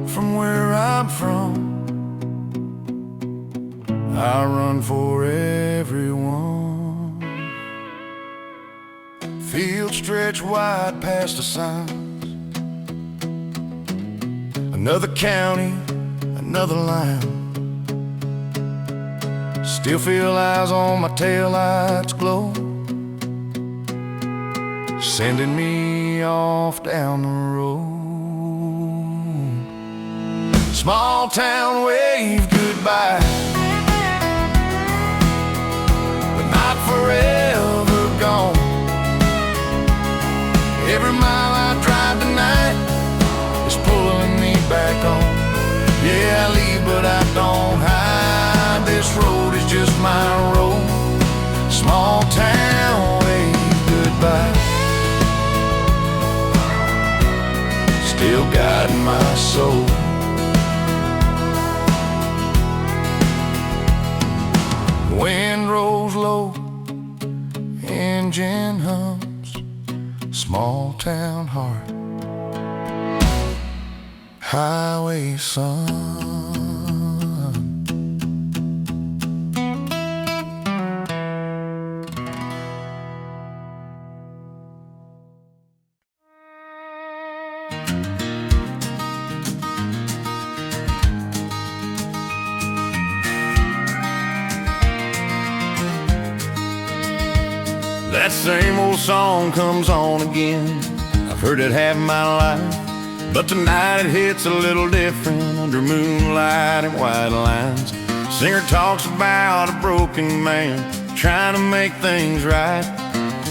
from where I'm from, I run for everyone. Fields stretch wide past the signs. Another county, another line. Still feel eyes on my taillights glow, sending me off down the road. Small town wave goodbye, but not forever gone. Every mile I drive tonight is pulling me back on. Yeah, I leave but I don't hide. This road is just my road. Small town wave goodbye, still guiding my soul. Wind rolls low, engine hums, small town heart, highway sun. That same old song comes on again. I've heard it half my life, but tonight it hits a little different under moonlight and white lines. Singer talks about a broken man trying to make things right.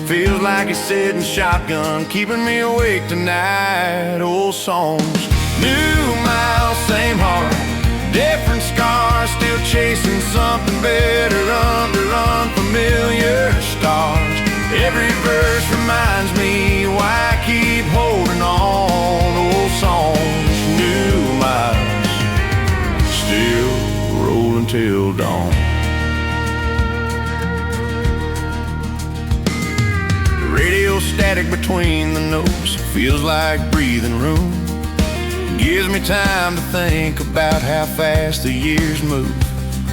Feels like he's sitting shotgun, keeping me awake tonight. Old songs, new miles, same heart, different scars, still chasing something better under unfamiliar stars. Every verse reminds me why I keep holding on. Old songs, new miles, still rolling till dawn. The radio static between the notes feels like breathing room. Gives me time to think about how fast the years move.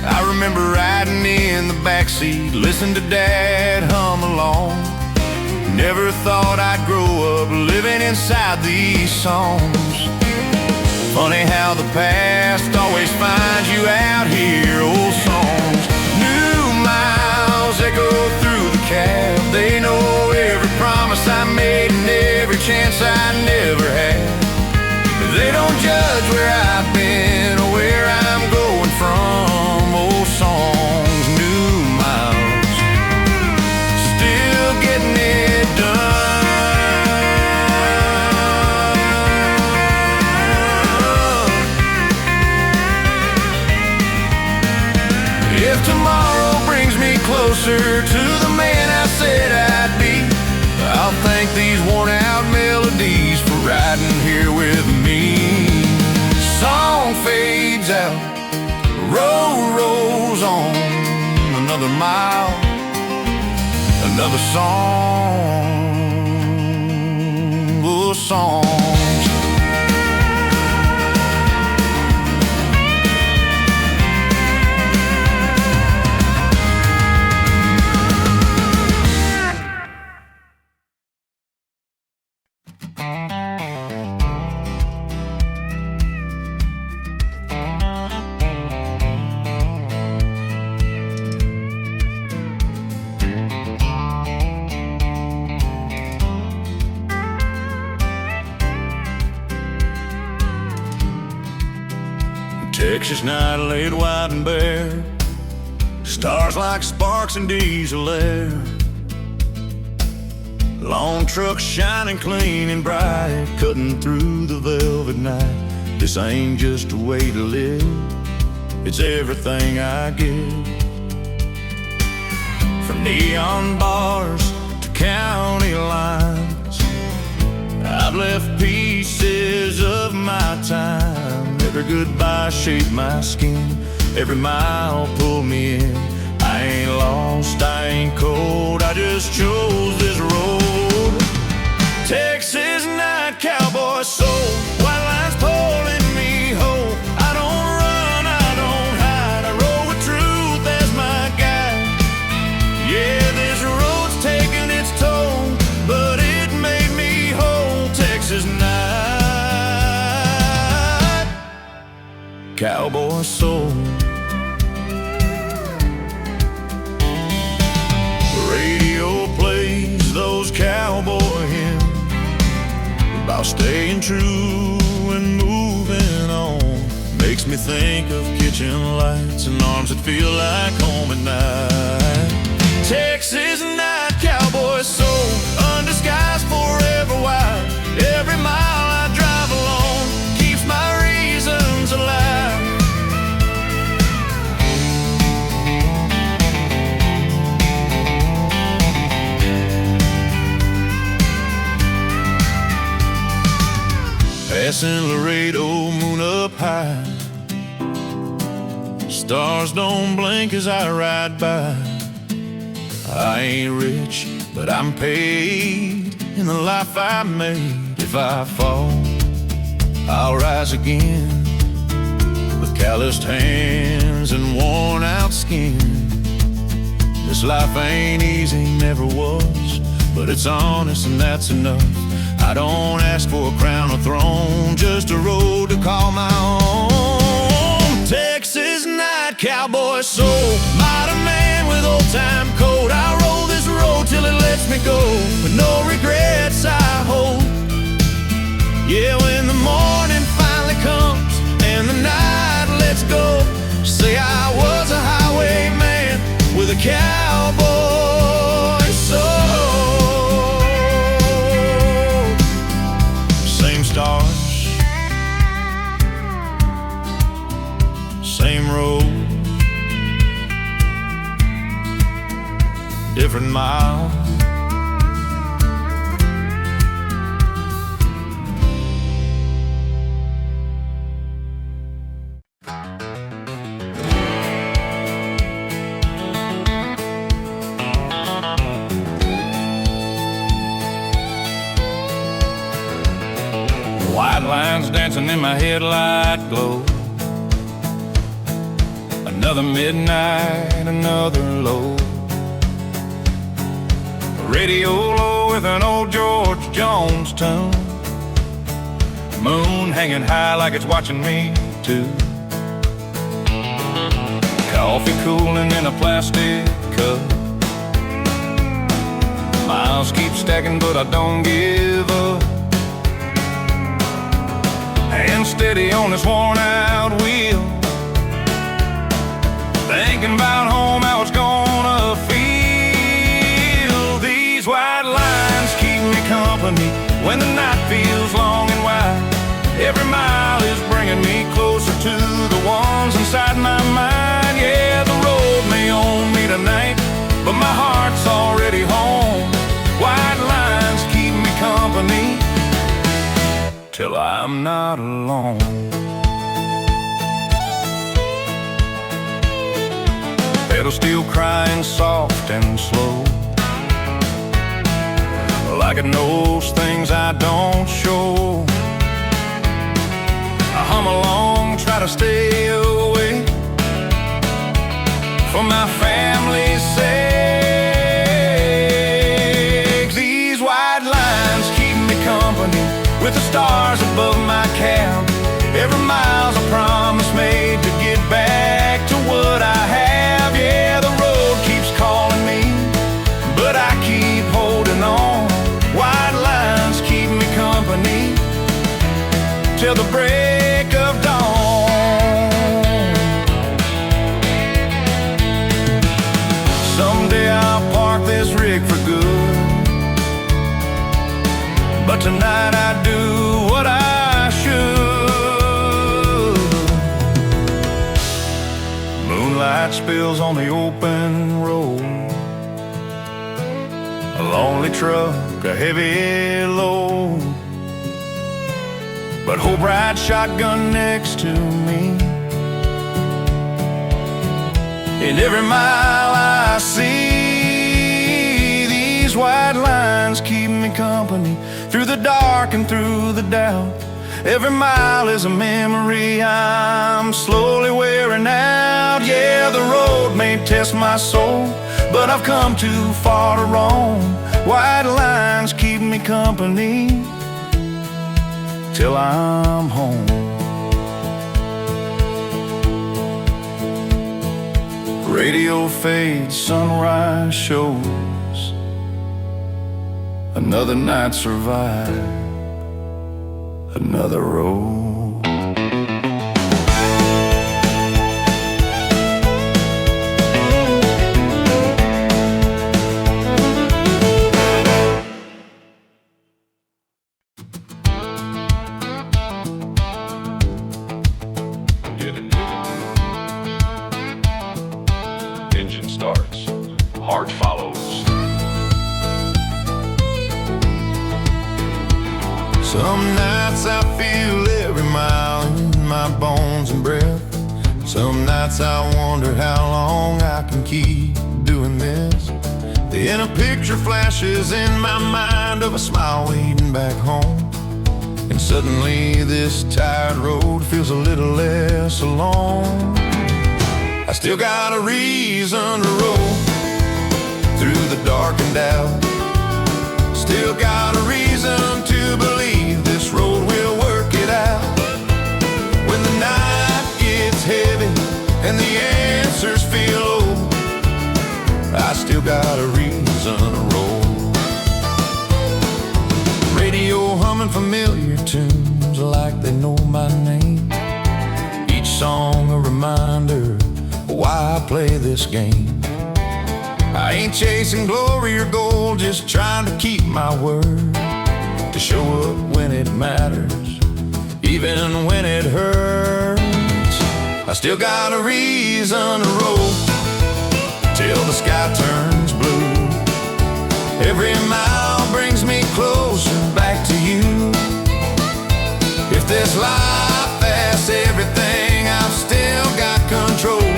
I remember riding in the backseat, listening to Dad hum along. Never thought I'd grow up living inside these songs. Funny how the past always finds you out here. Old songs, new miles echo through the cab. They know every promise I made and every chance I never had. They don't judge where I've been or where I'm going from. Old songs, new miles, closer to the man I said I'd be. I'll thank these worn out melodies for riding here with me. Song fades out, road rolls on, another mile, another song, oh, songs. Texas night laid white and bare, stars like sparks in diesel air. Long trucks shining clean and bright, cutting through the velvet night. This ain't just a way to live, it's everything I give. From neon bars to county lines, I've left pieces of my time. Every goodbye shaped my skin, every mile pulled me in. I ain't lost, I ain't cold, I just chose this road. Texas night, cowboy soul, white lines pulling me home. I don't run, I don't hide, I roll with truth as my guide. Yeah, this road's taking its toll, but it made me whole. Texas night, cowboy soul. Radio plays those cowboy hymns about staying true and moving on. Makes me think of kitchen lights and arms that feel like home at night. Texas night, cowboy soul, undisguised, forever wild. Every mile I drive alone keeps my reasons alive. Passing Laredo, moon up high, stars don't blink as I ride by. I ain't rich, but I'm paid in the life I made. If I fall, I'll rise again, with calloused hands and worn out skin. This life ain't easy, never was, but it's honest and that's enough. I don't ask for a crown or throne, just a road to call my own. Texas night, cowboy soul, mighty man with old time code. I'll roll this road till it lets me go, with no regrets I hold. Yeah, when the morning finally comes and the night lets go, say I was a highwayman with a cowboy soul. Same stars, same road, different miles. White lines dancing in my headlight glow. Another midnight, another low. Radio low with an old George Jones tune. Moon hanging high like it's watching me too. Coffee cooling in a plastic cup. Miles keep stacking but I don't give up. Hand steady on this worn out wheel, thinking about home, how it's gonna feel. These white lines keep me company when the night feels long and wide. Every mile is bringing me closer to the ones inside my mind. Yeah, the road may own me tonight, but my I'm not alone. Pedal steel crying soft and slow, like it knows things I don't show. I hum along, try to stay awake for my family's sake. These white lines keep me company with the stars above my cab. Every mile's a promise made to get back to what I have. Yeah, the road keeps calling me, but I keep holding on. White lines keep me company till the break of dawn. Someday I'll park this rig for good, but tonight I do what I should. Moonlight spills on the open road, a lonely truck, a heavy load, but hope rides shotgun next to me. In every mile I see, these white lines keep me company through the dark and through the doubt. Every mile is a memory I'm slowly wearing out. Yeah, the road may test my soul, but I've come too far to roam. White lines keep me company till I'm home. Radio fades, sunrise shows, another night survived, another road. Engine starts, heart follows. Some nights I feel every mile in my bones and breath. Some nights I wonder how long I can keep doing this. Then a picture flashes in my mind of a smile waiting back home, and suddenly this tired road feels a little less alone. I still got a reason to roll through the dark and doubt. Still got a reason to believe this road will work it out. When the night gets heavy and the answers feel low, I still got a reason to roll. Radio humming familiar tunes like they know my name. Each song a reminder why I play this game. I ain't chasing glory or gold, just trying to keep my word, to show up when it matters, even when it hurts. I still got a reason to roll till the sky turns blue. Every mile brings me closer back to you. If this life asks everything, I've still got control.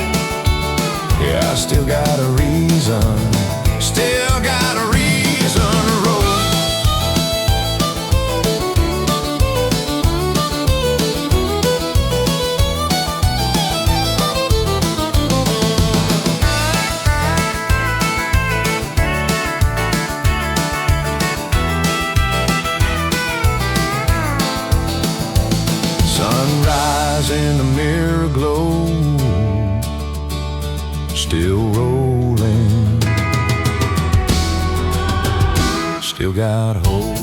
Yeah, I still got a reason, still got a reason to roll. Sunrise in the mirror glow, still rolling, still got hope.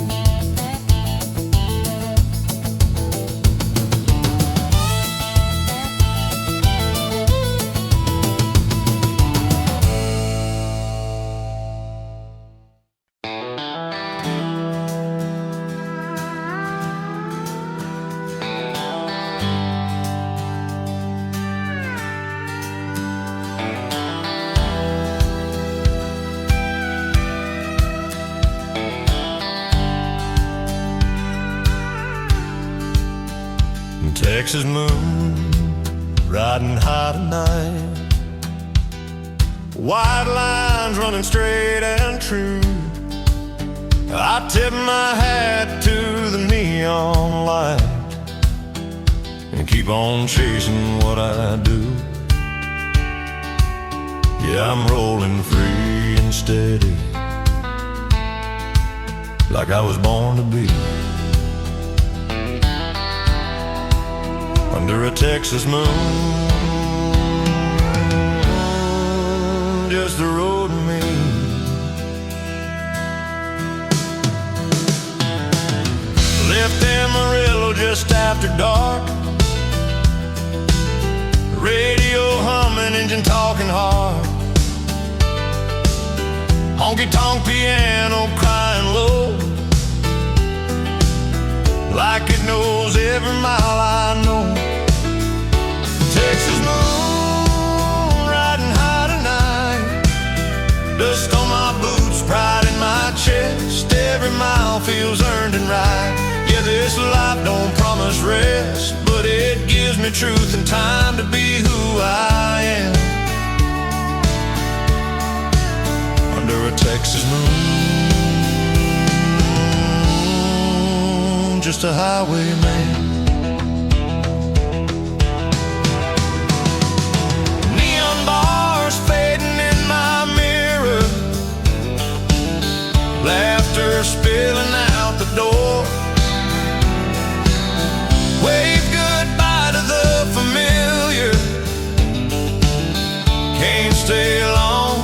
Texas moon, riding high tonight. White lines running straight and true. I tip my hat to the neon light and keep on chasing what I do. Yeah, I'm rolling free and steady, like I was born to be. Under a Texas moon, just the road and me. Left Amarillo just after dark. Radio humming, engine talking hard. Honky-tonk piano crying low, like it knows every mile I know. Texas moon, riding high tonight. Dust on my boots, pride in my chest. Every mile feels earned and right. Yeah, this life don't promise rest, but it gives me truth and time to be who I am. Under a Texas moon, just a highwayman. Neon bars fading in my mirror, laughter spilling out the door. Wave goodbye to the familiar, can't stay long.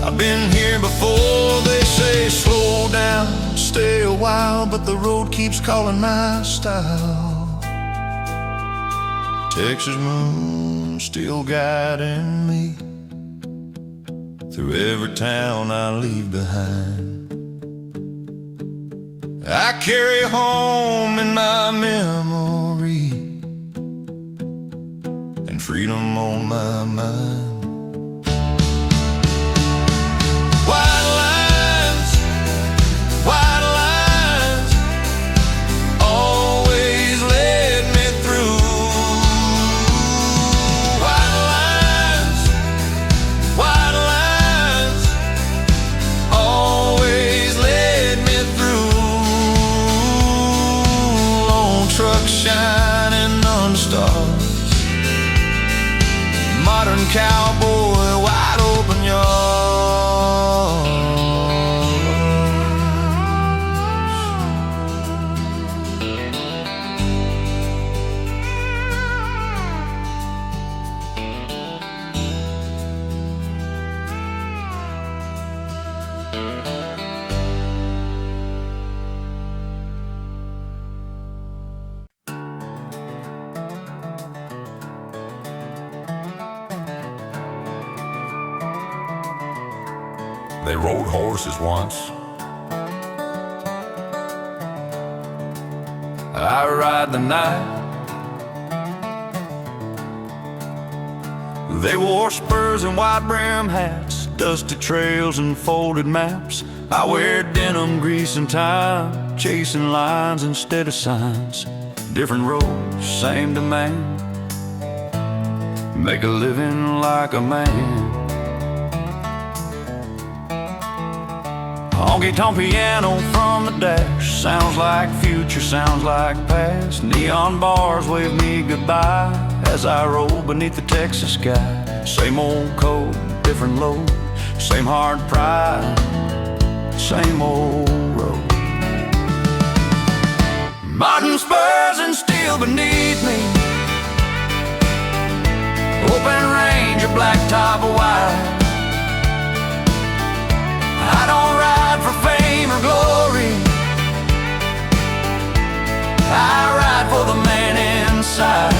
I've been here before, they say slow down, stay a while, but the road keeps calling my style. Texas moon still guiding me through every town I leave behind. I carry home in my memory and freedom on my mind. White lines, always led me through. White lines, always led me through. Long truck shining on the stars, modern cowboy, wide open yard. They rode horses once. I ride the night. They wore spurs and wide brim hats, dusty trails and folded maps. I wear denim, grease and time, chasing lines instead of signs. Different roads, same demand, make a living like a man. Honky-tonk piano from the dash, sounds like future, sounds like past. Neon bars wave me goodbye as I roll beneath the Texas sky. Same old code, different load, same hard pride, same old road. Modern spurs and steel beneath me, open range, a black top of white. I don't ride for fame or glory, I ride for the man inside.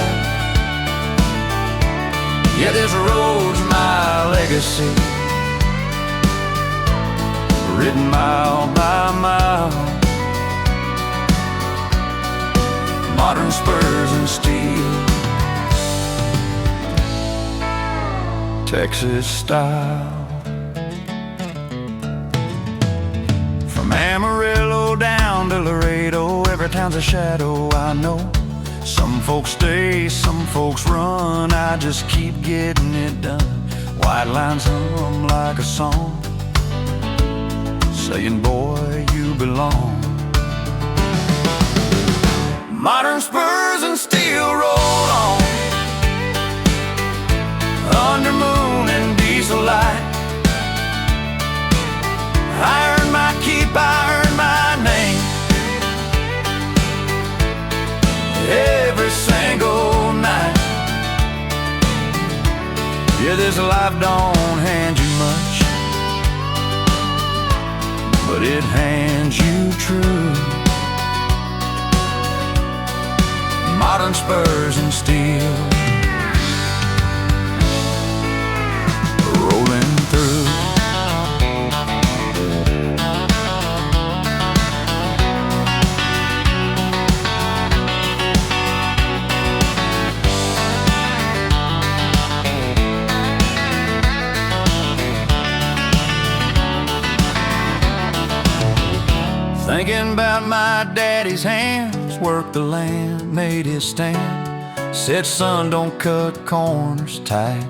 Yeah, this road's my legacy, written mile by mile. Modern spurs and steel, Texas style. From Amarillo down to Laredo, every town's a shadow I know. Some folks stay, some folks run, I just keep getting it done. White lines hum like a song, saying, boy, you belong. Modern spurs and steel roll on, under moon and diesel light. I earned my keep, I earned my name, every single night. Yeah, this life don't hand you much, but it hands you true. Modern spurs and steel, rolling through. Thinking about my daddy's hands, worked the land, made his stand. Said, son, don't cut corners tight.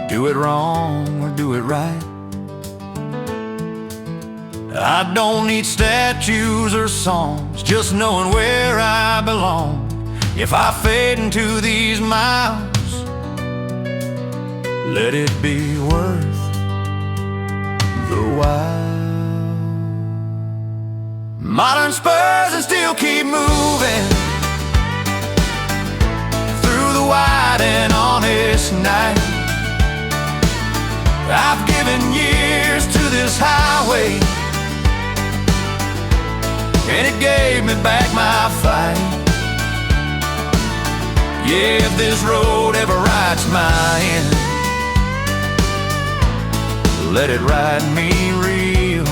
Do it wrong or do it right. I don't need statues or songs, just knowing where I belong. If I fade into these miles, let it be worth the while. Modern spurs and steel keep moving through the wide and honest night. I've given years to this highway, and it gave me back my fight. Yeah, if this road ever writes my end, let it write me real.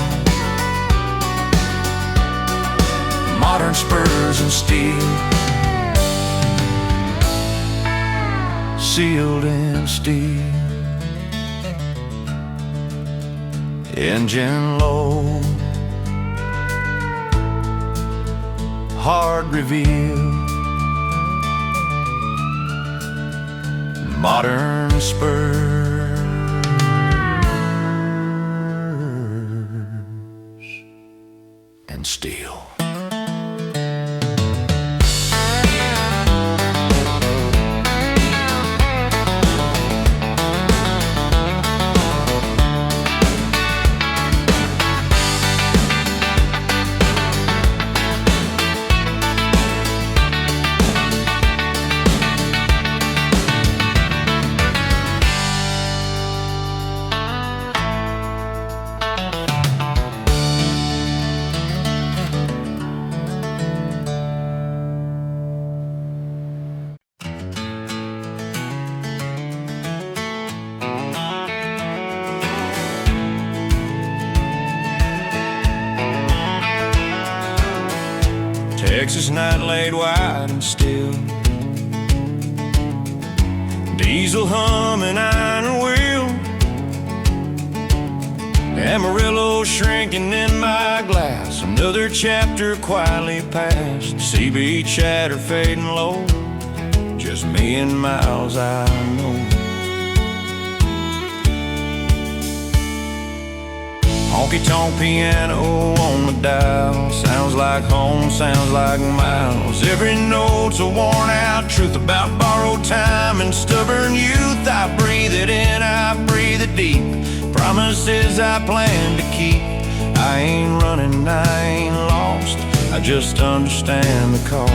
Modern spurs and steel, sealed in steel. Engine low, hard reveal. Modern spurs and steel. Texas night laid wide and still, diesel humming iron wheel, Amarillo shrinking in my glass, another chapter quietly passed. CB chatter fading low, just me and miles I know. Honky-tonk piano on the dial, sounds like home, sounds like miles. Every note's a worn-out truth about borrowed time and stubborn youth. I breathe it in, I breathe it deep, promises I plan to keep. I ain't running, I ain't lost, I just understand the cost.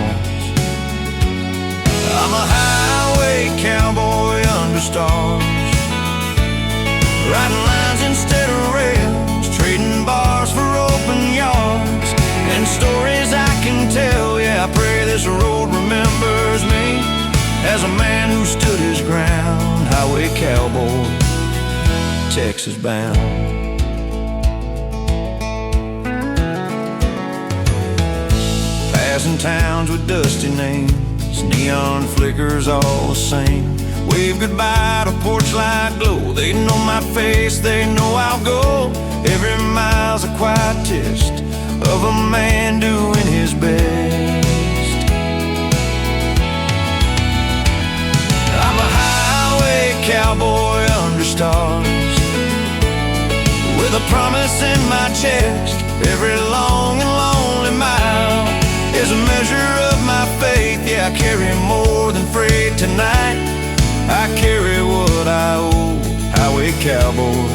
I'm a highway cowboy under stars, riding lines instead of rails, trading bars for open yards, and stories I can tell. Yeah, I pray this road remembers me as a man who stood his ground. Highway cowboy, Texas bound. Passing towns with dusty names, neon flickers all the same. Wave goodbye to porch light glow. They know my face, they know I'll go. Every mile's a quiet test of a man doing his best. stars. With a promise in my chest, every long and lonely mile is a measure of my faith. Yeah, I carry more than freight tonight. I carry what I owe. Highway cowboy,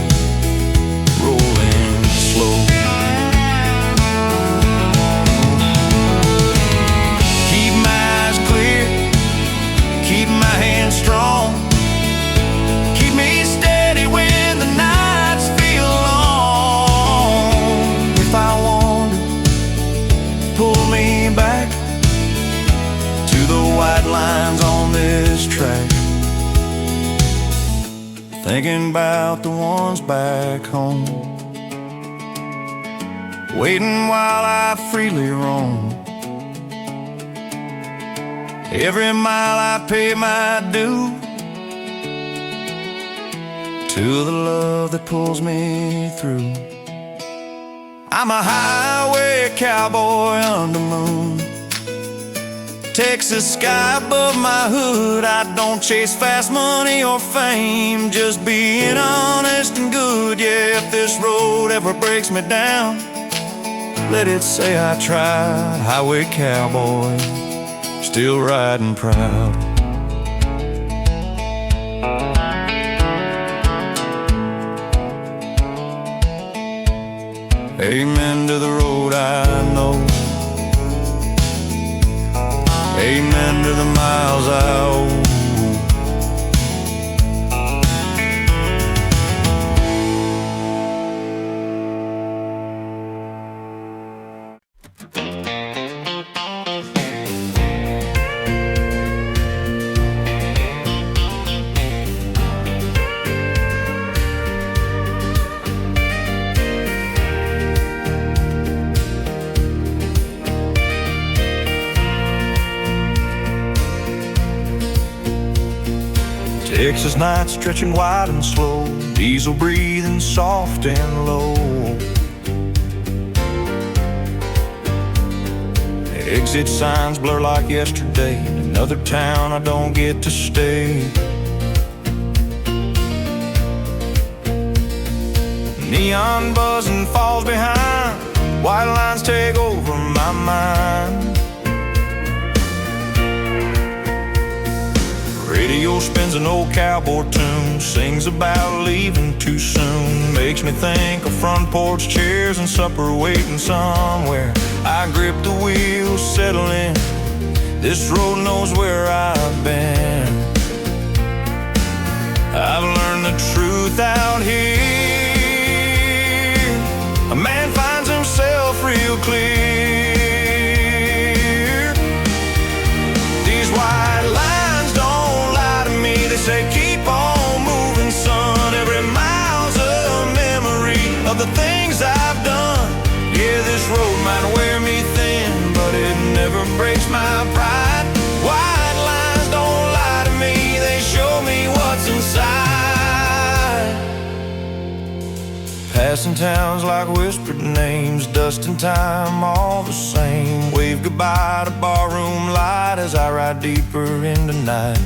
rolling slow. Keep my eyes clear, keep my hands strong. Keep me steady when the nights feel long. If I wander, pull me back to the white lines on this track. Thinking about the ones back home, waiting while I freely roam. Every mile I pay my due to the love that pulls me through. I'm a highway cowboy under moon, Texas sky above my hood. I don't chase fast money or fame, just being honest and good. Yeah, if this road ever breaks me down, let it say I tried. Highway cowboy, still riding proud. Amen to the road I know, amen to the miles I owe. Texas night stretching wide and slow, diesel breathing soft and low. Exit signs blur like yesterday, another town I don't get to stay. Neon buzzing falls behind, white lines take over my mind. Radio spins an old cowboy tune, sings about leaving too soon. Makes me think of front porch chairs and supper waiting somewhere. I grip the wheel, settle in, this road knows where I've been. I've learned the truth out here, a man finds himself real clear. These white lines don't lie to me, they say keep on moving son. Every mile's a memory of the things I've done. Yeah, this road might wear me thin, but it never breaks my pride. White lines don't lie to me, they show me what's inside. Passing towns like whispered names, dust and time all the same. Wave goodbye to barroom light as I ride deeper into night.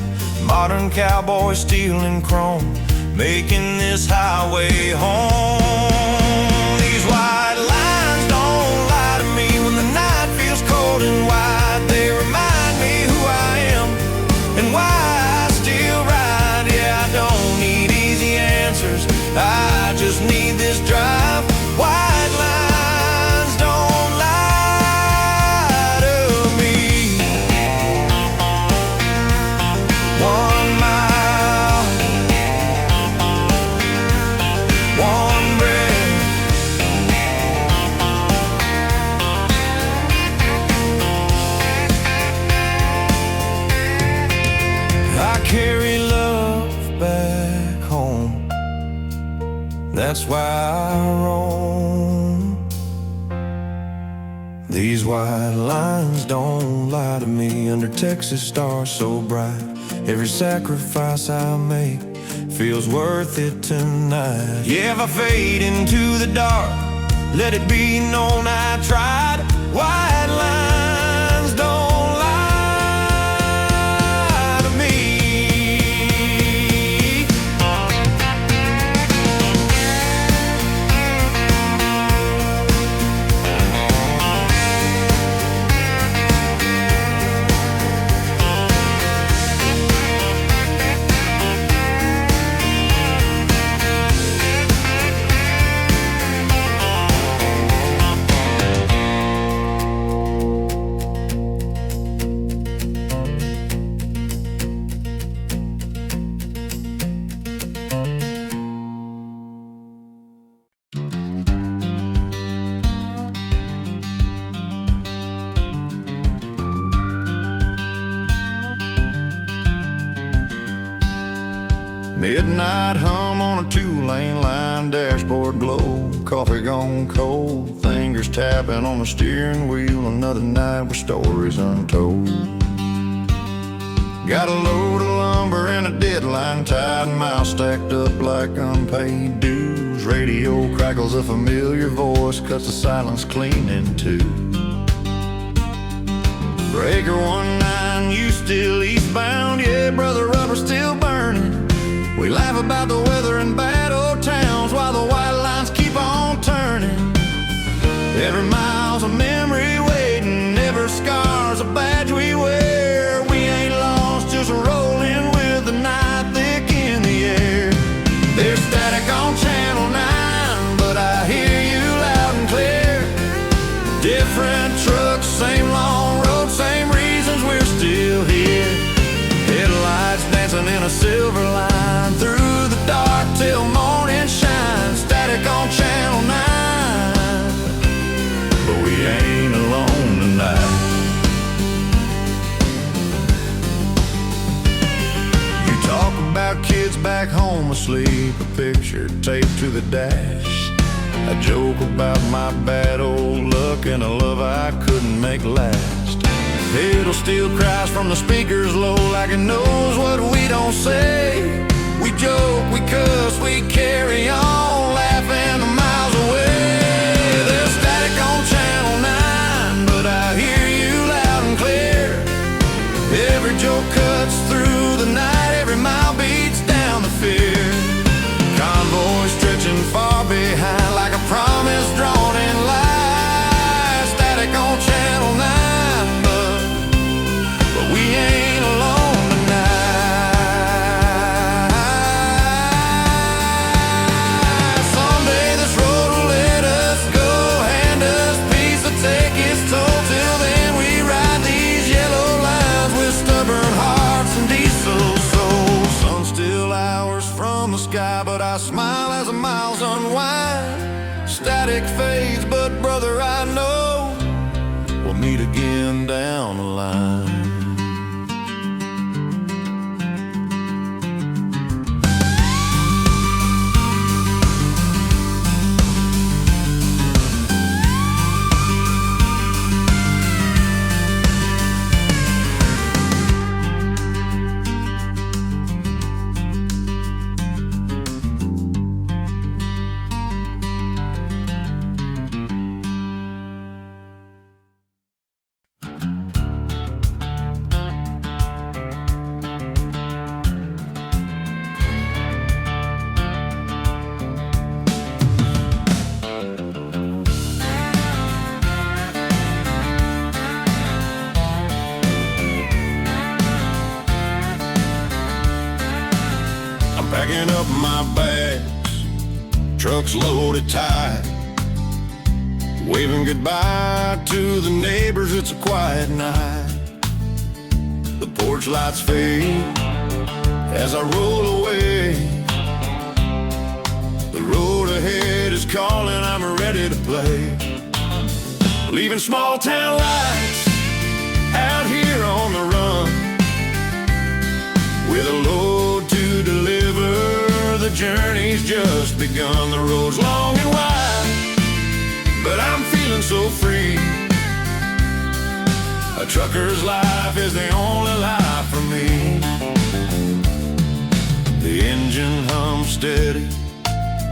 Modern cowboy steel and chrome, making this highway home. These white lines don't lie to me when the night feels cold and wide. They remind me who I am and why I still ride. Yeah, I don't need easy answers, I just need this drive. White lines don't lie to me. 1 mile, 1 breath. I carry love back home, that's why I roam. These white lines don't lie to me under Texas stars so bright. Every sacrifice I make feels worth it tonight. Yeah, if I fade into the dark, let it be known I tried. White lines don't lie to me. Midnight hum on a two-lane line, dashboard glow, coffee gone cold, fingers tapping on the steering wheel. Another night with stories untold. Got a load of lumber and a deadline tied, miles stacked up like unpaid dues. Radio crackles, a familiar voice cuts the silence clean in two. Breaker 19, you still eastbound? Yeah, brother, rubber still burning. We laugh about the weather in bad old towns while the white lines keep on turning. Every mile's a memory waiting, every scar's a badge we wear. We ain't lost, just rolling with the night thick in the air. There's static on Channel 9, but I hear you loud and clear. Different trucks, same long road, same reasons we're still here. Headlights dancing in a silver line through the dark till morning shine. Static on Channel 9, but we ain't alone tonight. You talk about kids back home asleep, a picture taped to the dash. I joke about my bad old luck and a love I couldn't make last. Pedal still cries from the speakers low like it knows what we don't say. We joke, we cuss, we carry on, laughing miles away. There's static on Channel 9, but I hear you loud and clear. Every joke cuts through the night, every mile beats down the fear. Convoy stretching far behind like a promise drawn in lies. Static on Channel 9, but we ain't alone tonight. Someday this road will let us go, hand us peace to take its toll. Till then we ride these yellow lines with stubborn hearts and diesel souls. Sun still hours from the sky, but I smile as the miles unwind. Static fades, but brother, I know we'll meet again down the line. Packing up my bags, trucks loaded tight, waving goodbye to the neighbors. It's a quiet night. The porch lights fade as I roll away. The road ahead is calling, I'm ready to play. Leaving small town lights out here on the run, with a load to deliver. The journey's just begun. The road's long and wide, but I'm feeling so free. A trucker's life is the only life for me. The engine hums steady,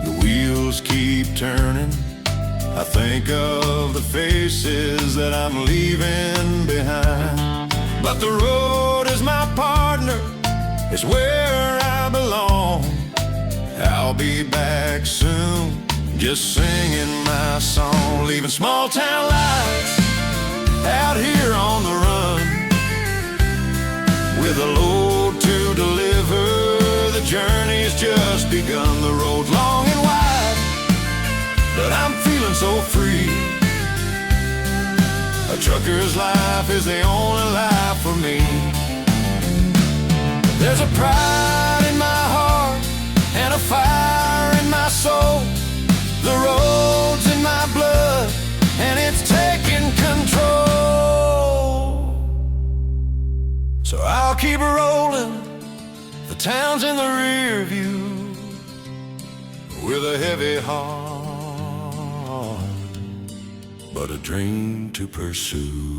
the wheels keep turning. I think of the faces that I'm leaving behind. But the road is my partner, it's where I belong. I'll be back soon, just singing my song. Leaving small town lights out here on the run, with a load to deliver. The journey's just begun. The road's long and wide, but I'm feeling so free. A trucker's life is the only life for me. There's a pride in my heart and a fire in my soul. The road's in my blood and it's taking control. So I'll keep rolling, the town's in the rear view. with a heavy heart, but a dream to pursue.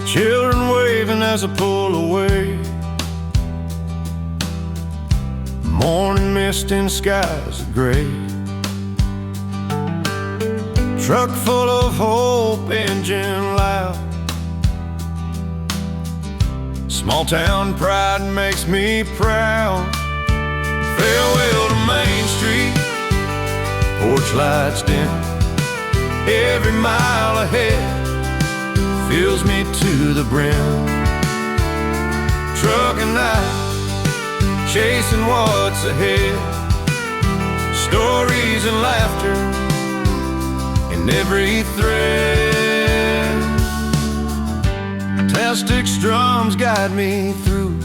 Children waving as I pull away. Morning mist in skies of gray. Truck full of hope, engine loud. Small town pride makes me proud. Farewell to Main Street, porch lights dim. Every mile ahead fills me to the brim. Trucking night, chasing what's ahead. Stories and laughter in every thread. Plastic drums guide me through.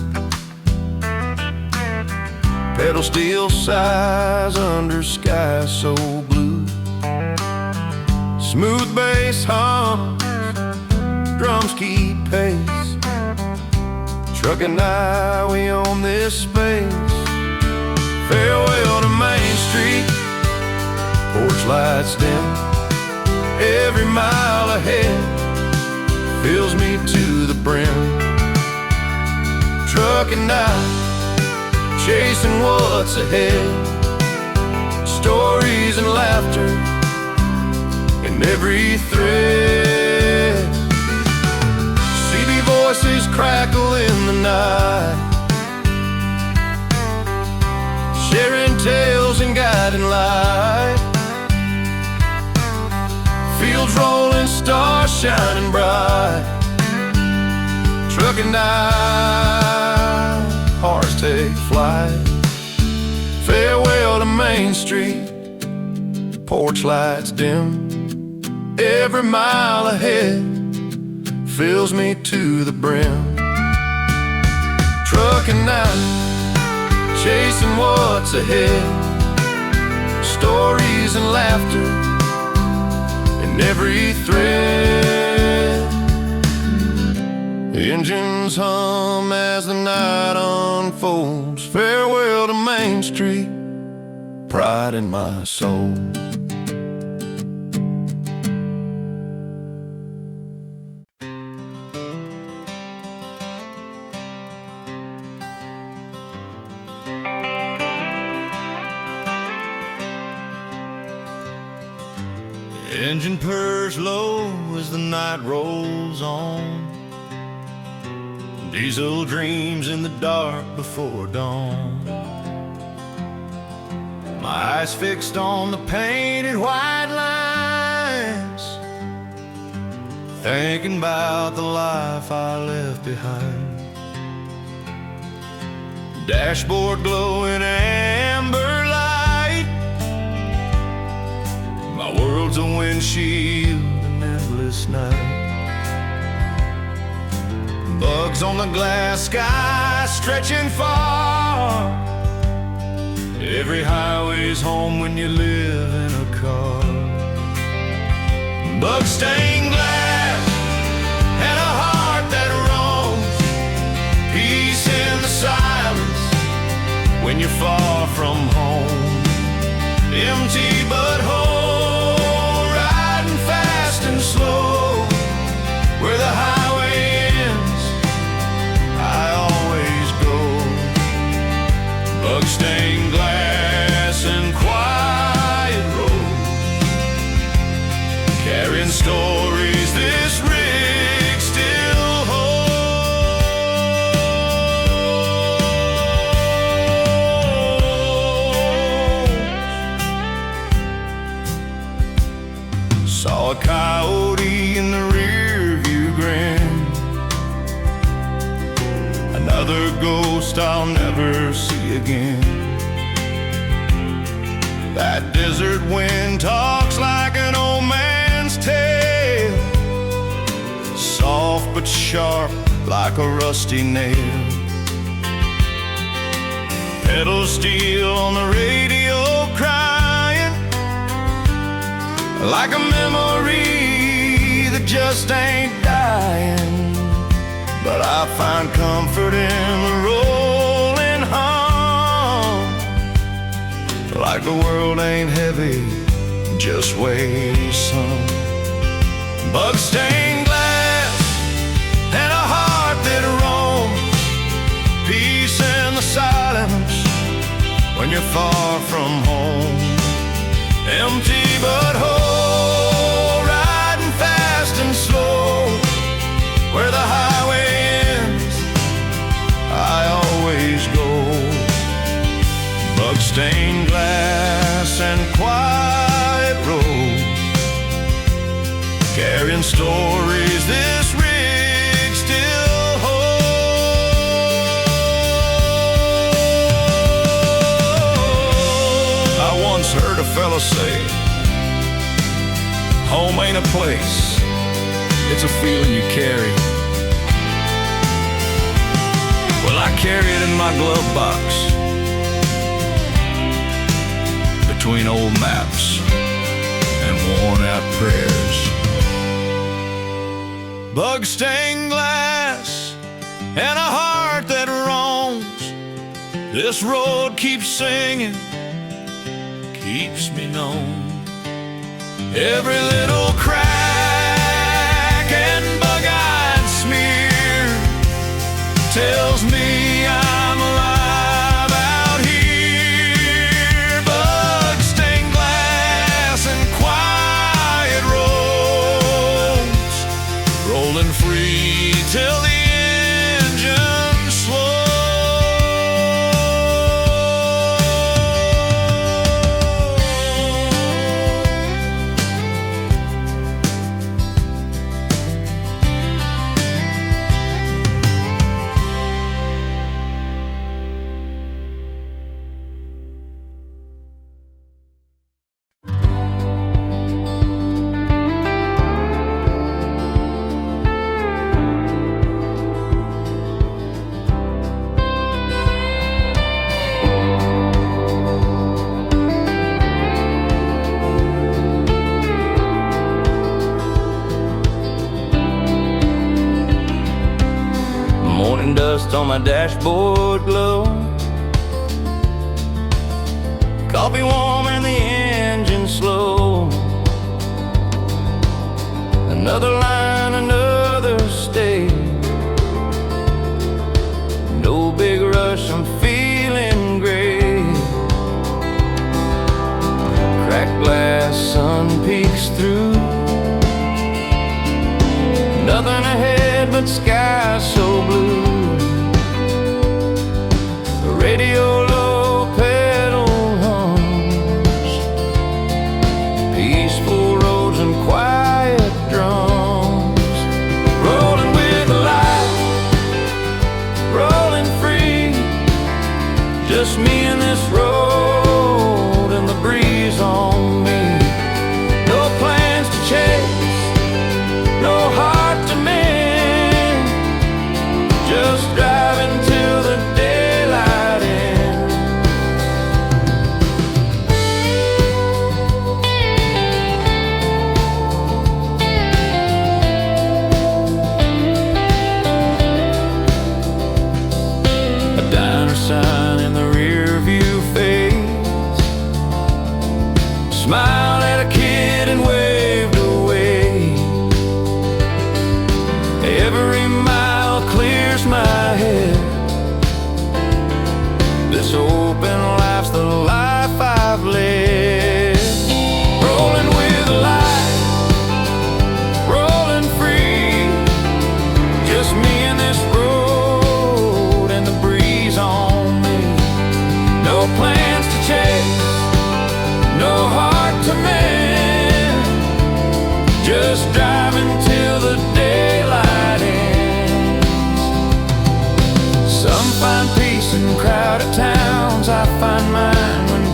Pedal steel sighs under sky so blue. Smooth bass hum, drums keep pace. Truck and I, we own this space. Farewell to Main Street, porch lights dim. Every mile ahead fills me to the brim. Truck and I, chasing what's ahead. Stories and laughter in every thread. Voices crackle in the night, sharing tales and guiding light. Fields rolling, stars shining bright. Truck and I, hearts take flight. Farewell to Main Street, porch lights dim. Every mile ahead fills me to the brim. Truck and night, chasing what's ahead. Stories and laughter in every thread. Engines hum as the night unfolds. Farewell to Main Street, pride in my soul. Engine purrs low as the night rolls on. Diesel dreams in the dark before dawn. My eyes fixed on the painted white lines, thinking about the life I left behind. Dashboard glowing amber light. My world's a windshield, an endless night. Bugs on the glass, sky stretching far. Every highway's home when you live in a car. Bug stained glass and a heart that roams. Peace in the silence when you're far from home. Empty but whole, riding fast and slow. Where the highway ends, I always go. Bug stained glass and quiet roads, carrying stories this rig still holds. Saw a coyote in the rear view grin. Another ghost I'll never see again. That desert wind talks like an old man's tale, soft but sharp like a rusty nail. Pedal steel on the radio crying, like a memory that just ain't dying. But I find comfort in the rolling hum, like the world ain't heavy, just weighs some. Blood-stained glass and a heart that roams, peace in the silence when you're far from home. Empty but whole, riding fast and slow, where the highway ends, I always go. Blood-stained glass and quiet roads, carrying stories this rig still holds. I once heard a fella say, home ain't a place, it's a feeling you carry. Well, I carry it in my glove box, between old maps and worn-out prayers. Blood-stained glass and a heart that roams, this road keeps singing, keeps me known. Every little crack and bug-eyed smear tells me I'm alive out here. Blood-stained glass and quiet roads, rolling free till the engine slows. Morning dust on my dashboard glow, coffee warm and the engine slow. Another line, another stage, no big rush, I'm feeling great. Cracked glass, sun peeks through, nothing ahead but sky so blue. The radio low, pedal hum,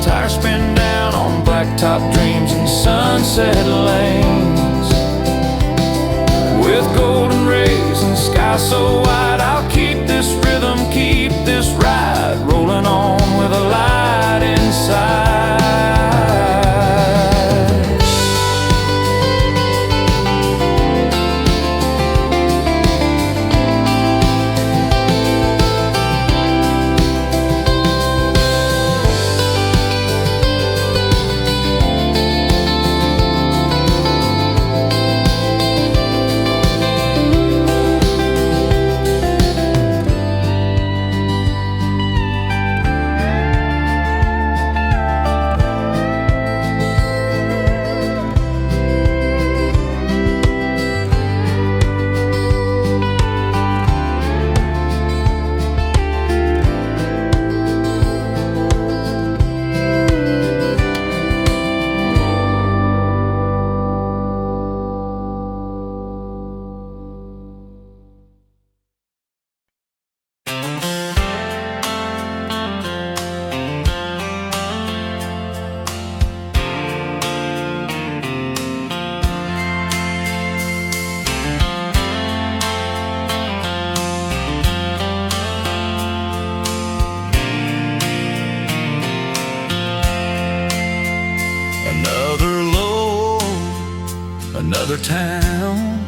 tires spin down on blacktop dreams and sunset lanes. With golden rays and sky so wide, I'll keep this rhythm, keep this ride rolling on with a light inside. Another town,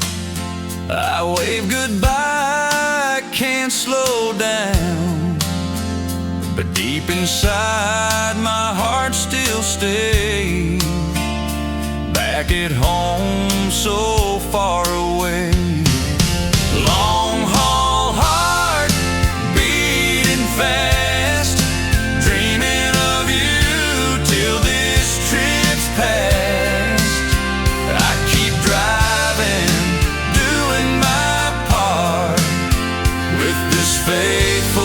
I wave goodbye, can't slow down. But deep inside my heart still stays back at home, so far away. Long haul heart beating fast, dreaming of you till this trip's past. Faithful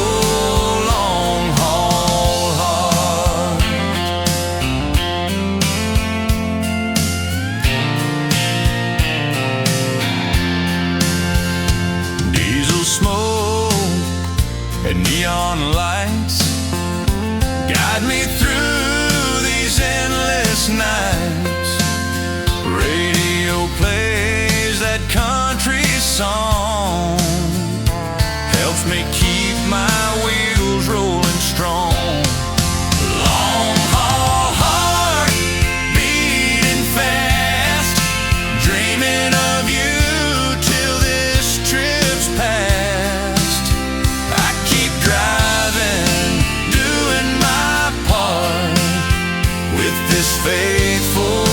long haul heart. Diesel smoke and neon lights guide me through these endless nights. Radio plays that country song, helps me keep my wheels rolling strong. Long haul heart beating fast, dreaming of you till this trip's past. I keep driving, doing my part with this faithful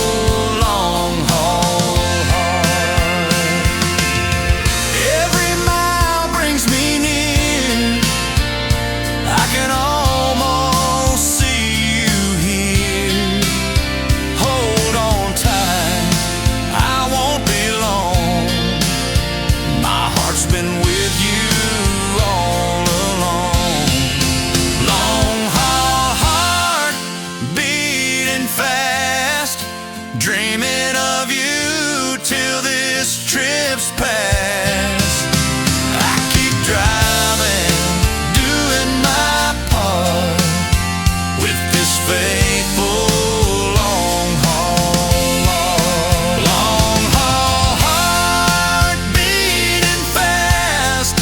long haul heart. Every mile brings me near, I can almost see you here. Hold on tight, I won't be long. My heart's been with you all along. Long haul heart beating fast, dreaming of you till this trip's past. I keep driving, doing my part with this faithful long haul. Long haul heart beating fast,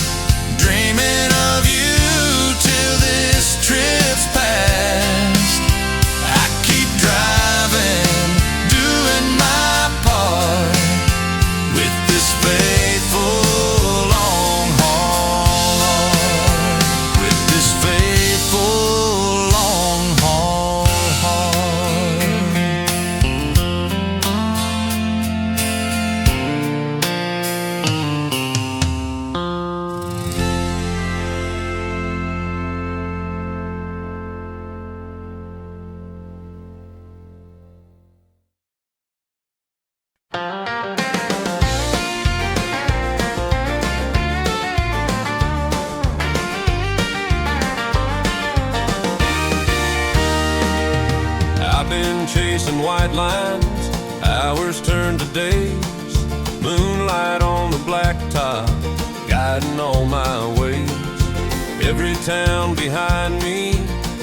dreaming of you till this trip's past. I keep driving, doing my part with this faithful long haul, with this faithful long haul. I've been chasing white lines, hours turn to days. Moonlight on the blacktop, guiding all my ways. Every town behind me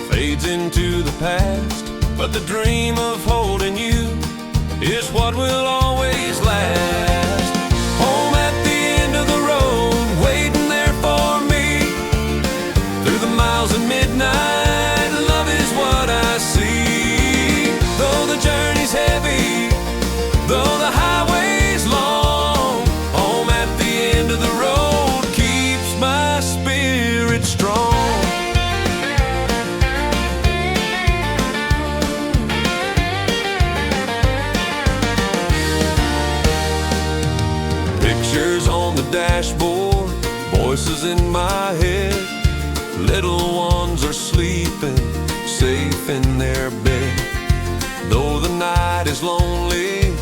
fades into the past. but the dream of holding you is what will always last. Home at the end of the road, waiting there for me. Through the miles of midnight, love is what I see. Though the journey's heavy, though the highway's long, home at the end of the road keeps my spirit strong. Pictures on the dashboard, voices in my head. Little ones are sleeping, safe in their bed. Though the night is lonely,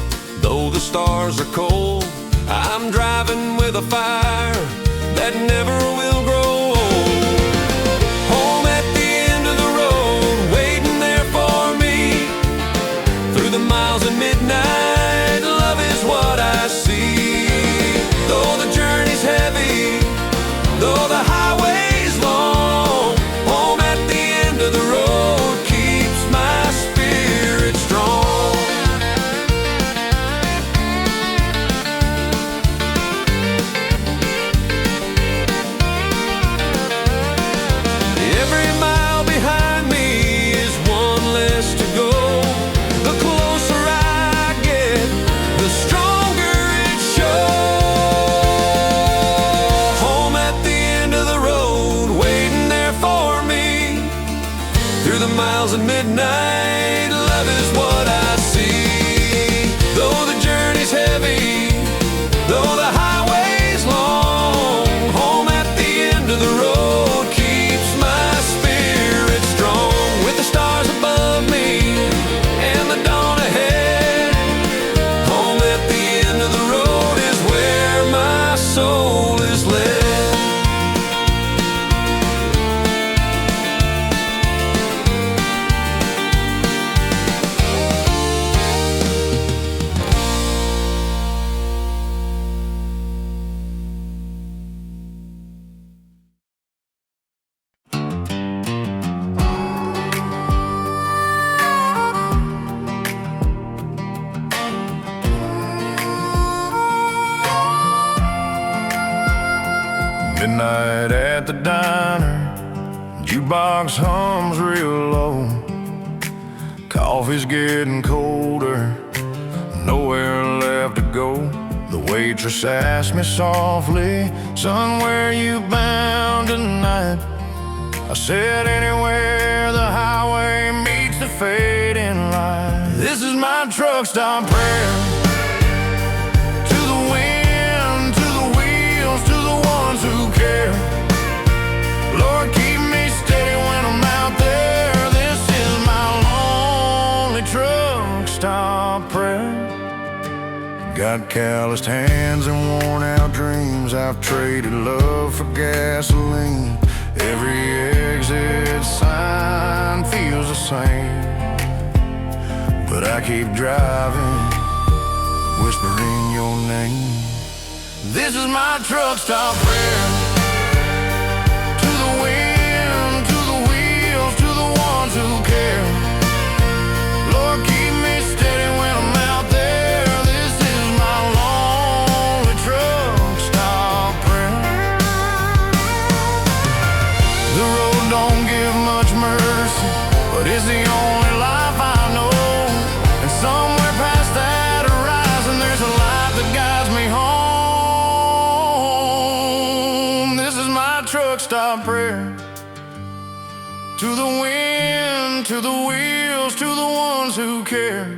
though the stars are cold, I'm driving with a fire that never will grow old. Home at the end of the road, waiting there for me. Through the miles of midnight, love is what I see. Though the journey's heavy, though the highway's long, home at the end of the road keeps my spirit strong. Every mile behind me is one less to go. The closer I get, the stronger it shows. Home at the end of the road, waiting there for me. Through the miles of midnight, love is what I see. Though the journey's heavy, though the highway's long, home at the end of the road keeps my spirit strong. With the stars above me and the dawn ahead, home at the end of the road is where my soul is led. Midnight at the diner, jukebox hums real low. Coffee's getting colder, nowhere left to go. The waitress asked me softly, "Son, where you bound tonight?" I said, "Anywhere the highway meets the fading light." This is my truck stop prayer. To the wind, to the wheels, to the ones who care. Lord, keep me steady when I'm out there. This is my lonely truck stop prayer. Got calloused hands and worn out dreams. I've traded love for gasoline. Every exit sign feels the same, but I keep driving, whispering your name. This is my truck stop prayer. To the wind, to the wheels, to the ones who care. Lord, keep me steady when I'm out there. This is my lonely truck stop prayer. The road don't give much mercy, but it's the only life I know. And somewhere past that horizon, there's a light that guides me home. This is my truck stop prayer. To the wind, to the wheels, to the ones who care.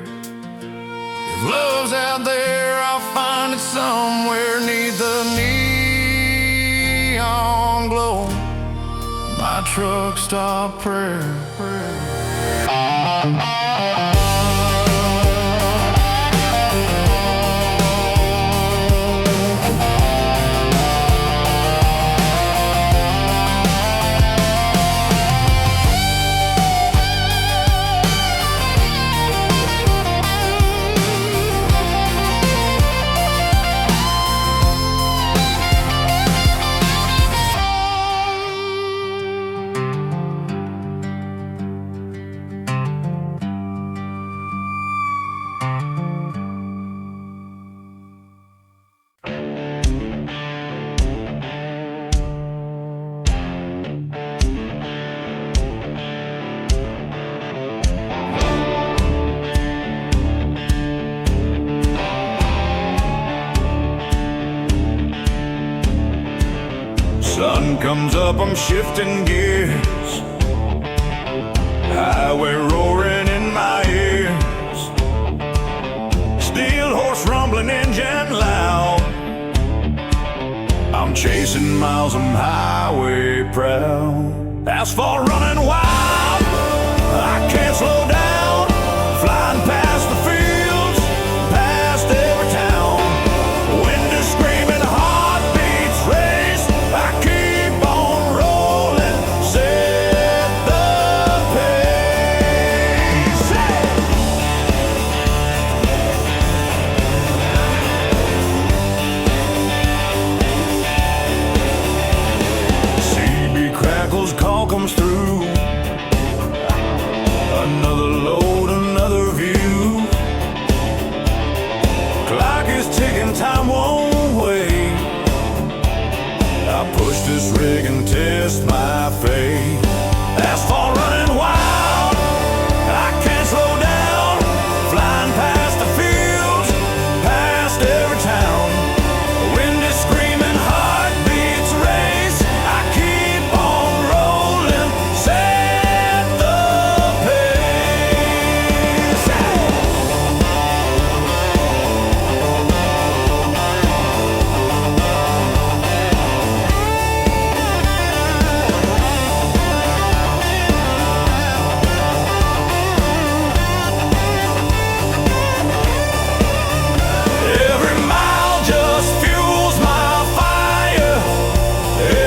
If love's out there, I'll find it somewhere neath the neon glow. My truck stop prayer. sun comes up, I'm shifting gears. Highway roaring in my ears. Steel horse rumbling, engine loud. I'm chasing miles, I'm highway proud. Asphalt running wild, I can't slow down. Flying past the fields, past every town. Wind is screaming, heartbeats race. I keep on rolling, set the pace. CB crackles, call comes through. Another load, another view. Clock is ticking, time won't wait. I push this rig and test my fate. Asphalt running wild, I can't slow down. Flying past the fields, past every town. The wind is screaming, heartbeats race. I keep on rolling, set the pace. Every mile just fuels my fire.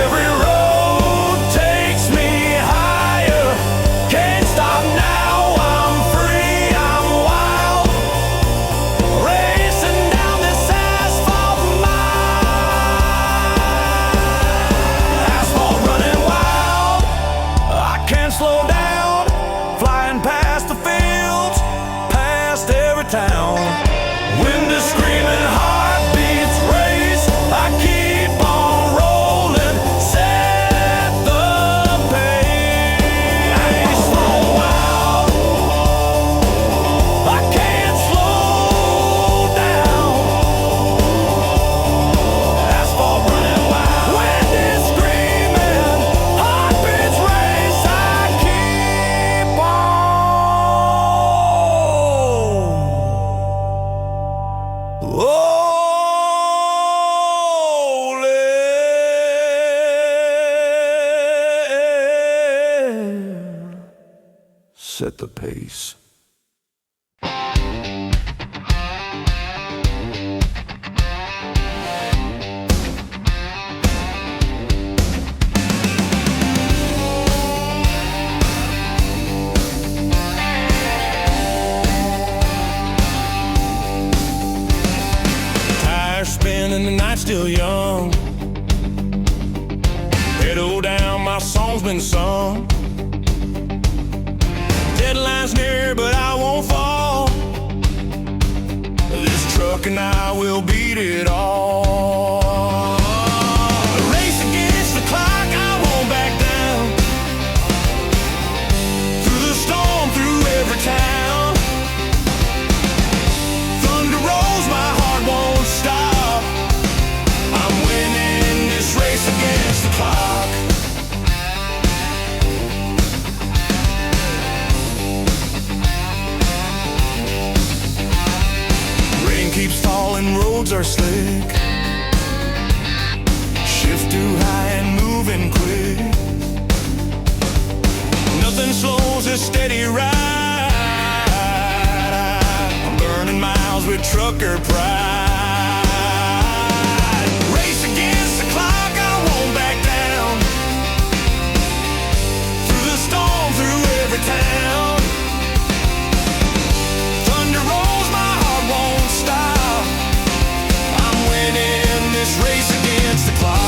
Every road takes me higher. Can't stop now, I'm free, I'm wild. Racing down this asphalt mile. Asphalt running wild, I can't slow down. Flying past the fields, past every town. Wind is screaming, heartbeats race. I keep on rolling, set the pace. Slow wild, I can't slow down. Asphalt running wild. Wind is screaming, heartbeats race. I keep on rolling. Set the pace. Tires spinning, the night's still young. Pedal down, my song's been sung. Deadline's near, but I won't fall. This truck and I will beat it all. A race against the clock, I won't back down. Through the storm, through every town. Thunder rolls, my heart won't stop. I'm winning this race against the clock. Rain keeps falling, roads are slick. Shift too high and moving quick. Nothing slows this steady ride. I'm burning miles with trucker pride. Race against the clock, I won't back down. Through the storm, through every town. Thunder rolls, my heart won't stop. I'm winning this race against the clock.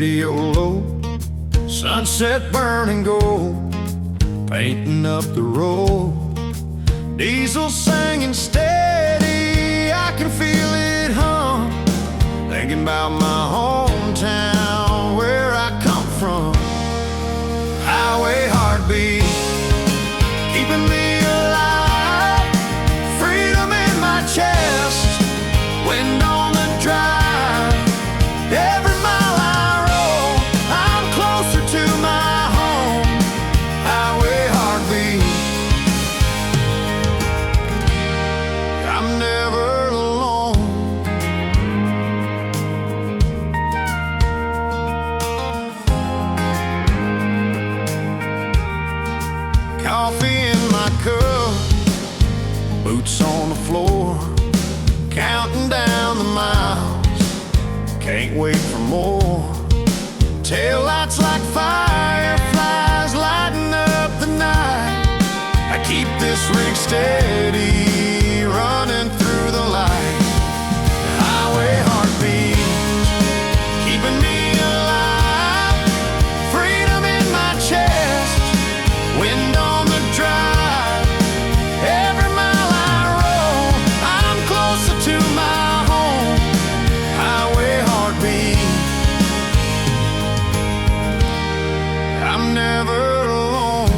radio low, sunset burning gold, painting up the road. Diesel singing steady, I can feel it hum. Thinking about my hometown, where I come from. Highway heartbeat, keeping me alive. Freedom in my chest, wind on the drive. Every mile I roll, I'm closer to my home. Highway heartbeat, I'm never alone. Coffee in my cup, boots on the floor, counting down the miles, can't wait for more. Taillights like fireflies lighting up the night. I keep this rig steady, running through the light. Highway heartbeat, keeping me alive. Freedom in my chest, wind on the drive. Every mile I roll, I'm closer to my home. Highway heartbeat, I'm never alone.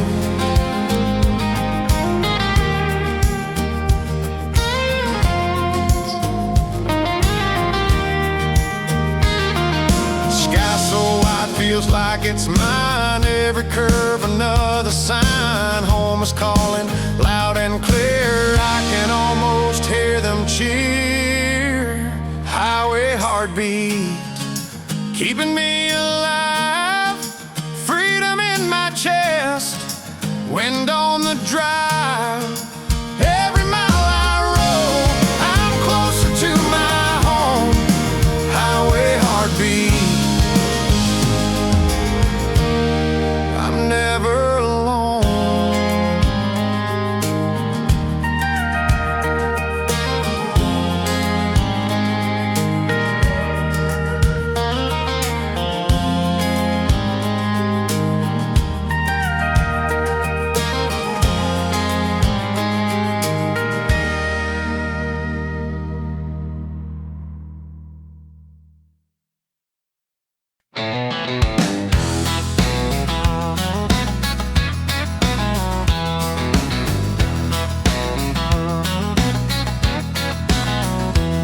Sky so wide feels like it's mine. Every curve another sign. Home is calling loud and clear. I can almost hear them cheer. Highway heartbeat, keeping me alive. Freedom in my chest, wind on the drive. Every mile I roll, I'm closer to my home. Highway heartbeat, I'm never alone.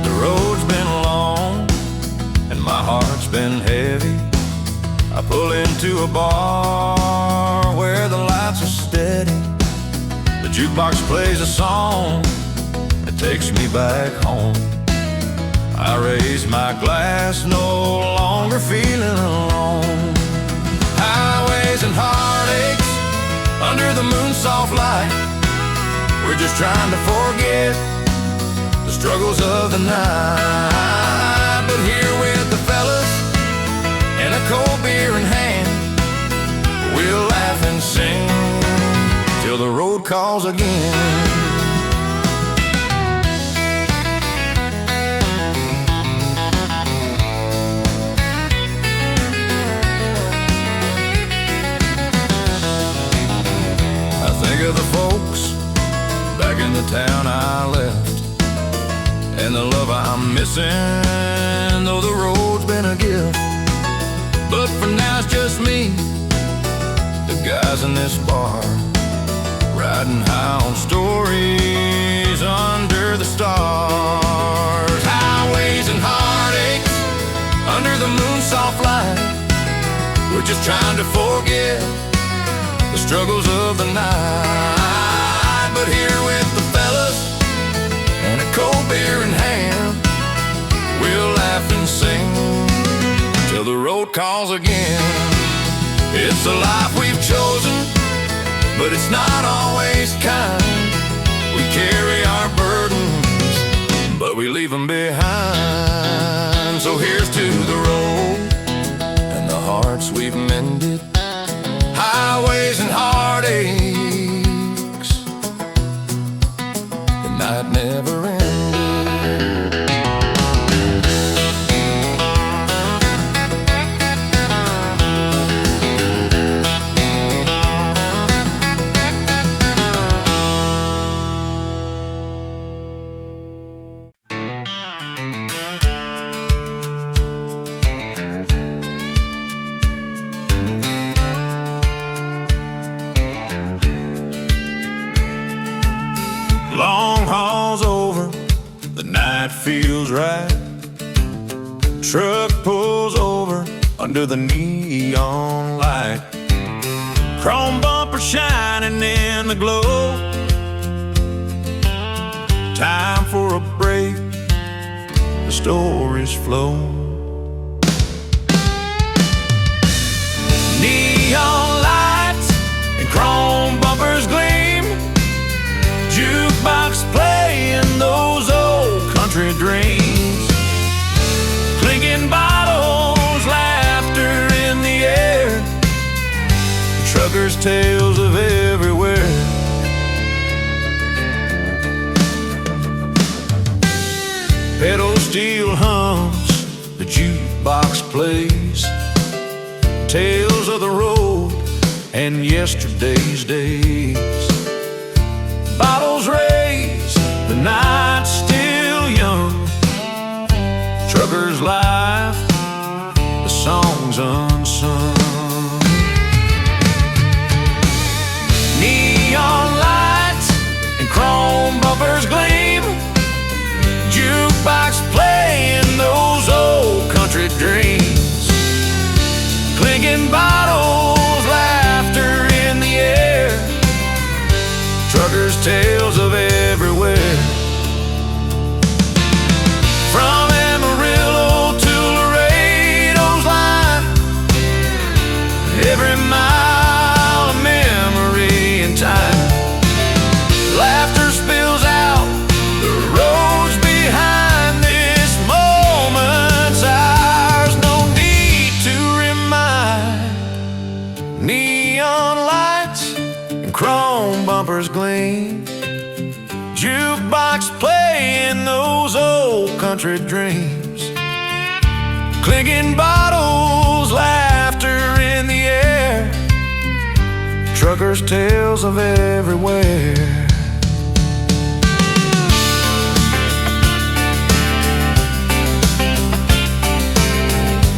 The road's been long and my heart's been heavy. I pull into a bar where the lights are steady. The jukebox plays a song that takes me back home. I raise my glass, no longer feeling alone. Highways and heartaches under the moon's soft light. We're just trying to forget the struggles of the night. But here with the fellas and a cold beer in hand, we'll laugh and sing till the road calls again. Think of the folks back in the town I left, and the love I'm missing, though the road's been a gift. But for now it's just me, the guys in this bar, riding high on stories under the stars. Highways and heartaches under the moon's soft light. We're just trying to forget the struggles of the night. But here with the fellas and a cold beer in hand, we'll laugh and sing till the road calls again. It's the life we've chosen, but it's not always kind. We carry our burdens, but we leave them behind. So here's to the road and the hearts we've mended. Highways and heartaches, the night never ended. Long haul's over, the night feels right. Truck pulls over under the neon light. Chrome bumper shining in the glow. Time for a break, the stories flow. Neon lights and chrome bumpers gleam. Jukebox playing those old country dreams. Clinking bottles, laughter in the air. Truckers' tales of everywhere. Pedal steel hums, the jukebox plays. Tales of the road and yesterday's days. Bottles raised, the night's still young. Trucker's life, the songs unsung. Neon lights and chrome bumpers gleam. Jukebox playing those old country dreams. Clinking bottles, laughter in the air. Truckers' tales of everywhere. From Amarillo to Laredo's line, every mile a memory in time. Laughter spills out the roads behind. This moment's ours, no need to remind. Neon lights and chrome bumpers gleam. Jukebox playing those old country dreams. Clinking bottles, laughter in the air. Truckers' tales of everywhere.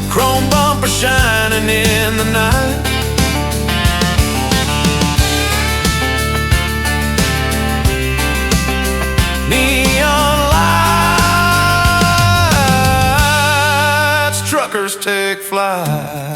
Chrome bumper shining in the night. Neon lights, truckers take flight.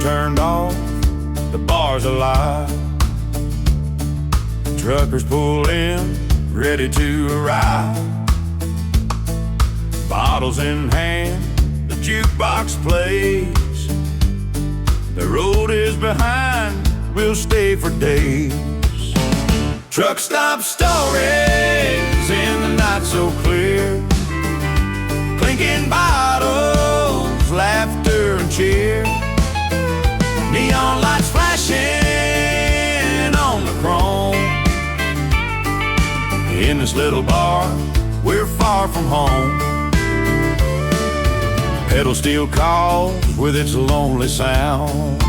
Turned off, the bar's alive. Truckers pull in, ready to arrive. Bottles in hand, the jukebox plays. The road is behind, we'll stay for days. Truck stop stories in the night so clear. Clinking bottles, laughter and cheer. Neon lights flashing on the chrome. In this little bar, we're far from home. Pedal steel calls with its lonely sound.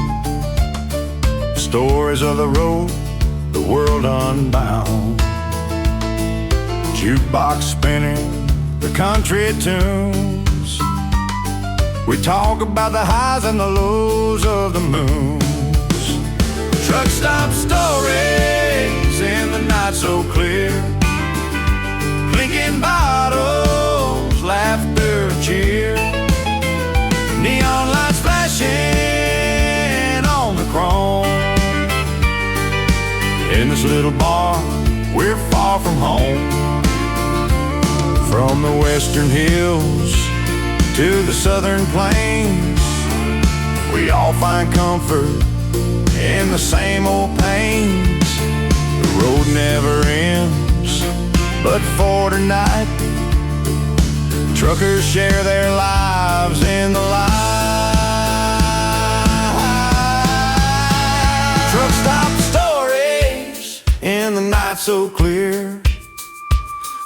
Stories of the road, the world unbound. Jukebox spinning, the country tunes. We talk about the highs and the lows of the moons. Truck stop stories in the night so clear. Clinking bottles, laughter, cheer. Neon lights flashing on the chrome. In this little bar, we're far from home. From the western hills to the southern plains, we all find comfort in the same old pains. The road never ends, but for tonight, truckers share their lives in the light. Truck stop stories in the night so clear,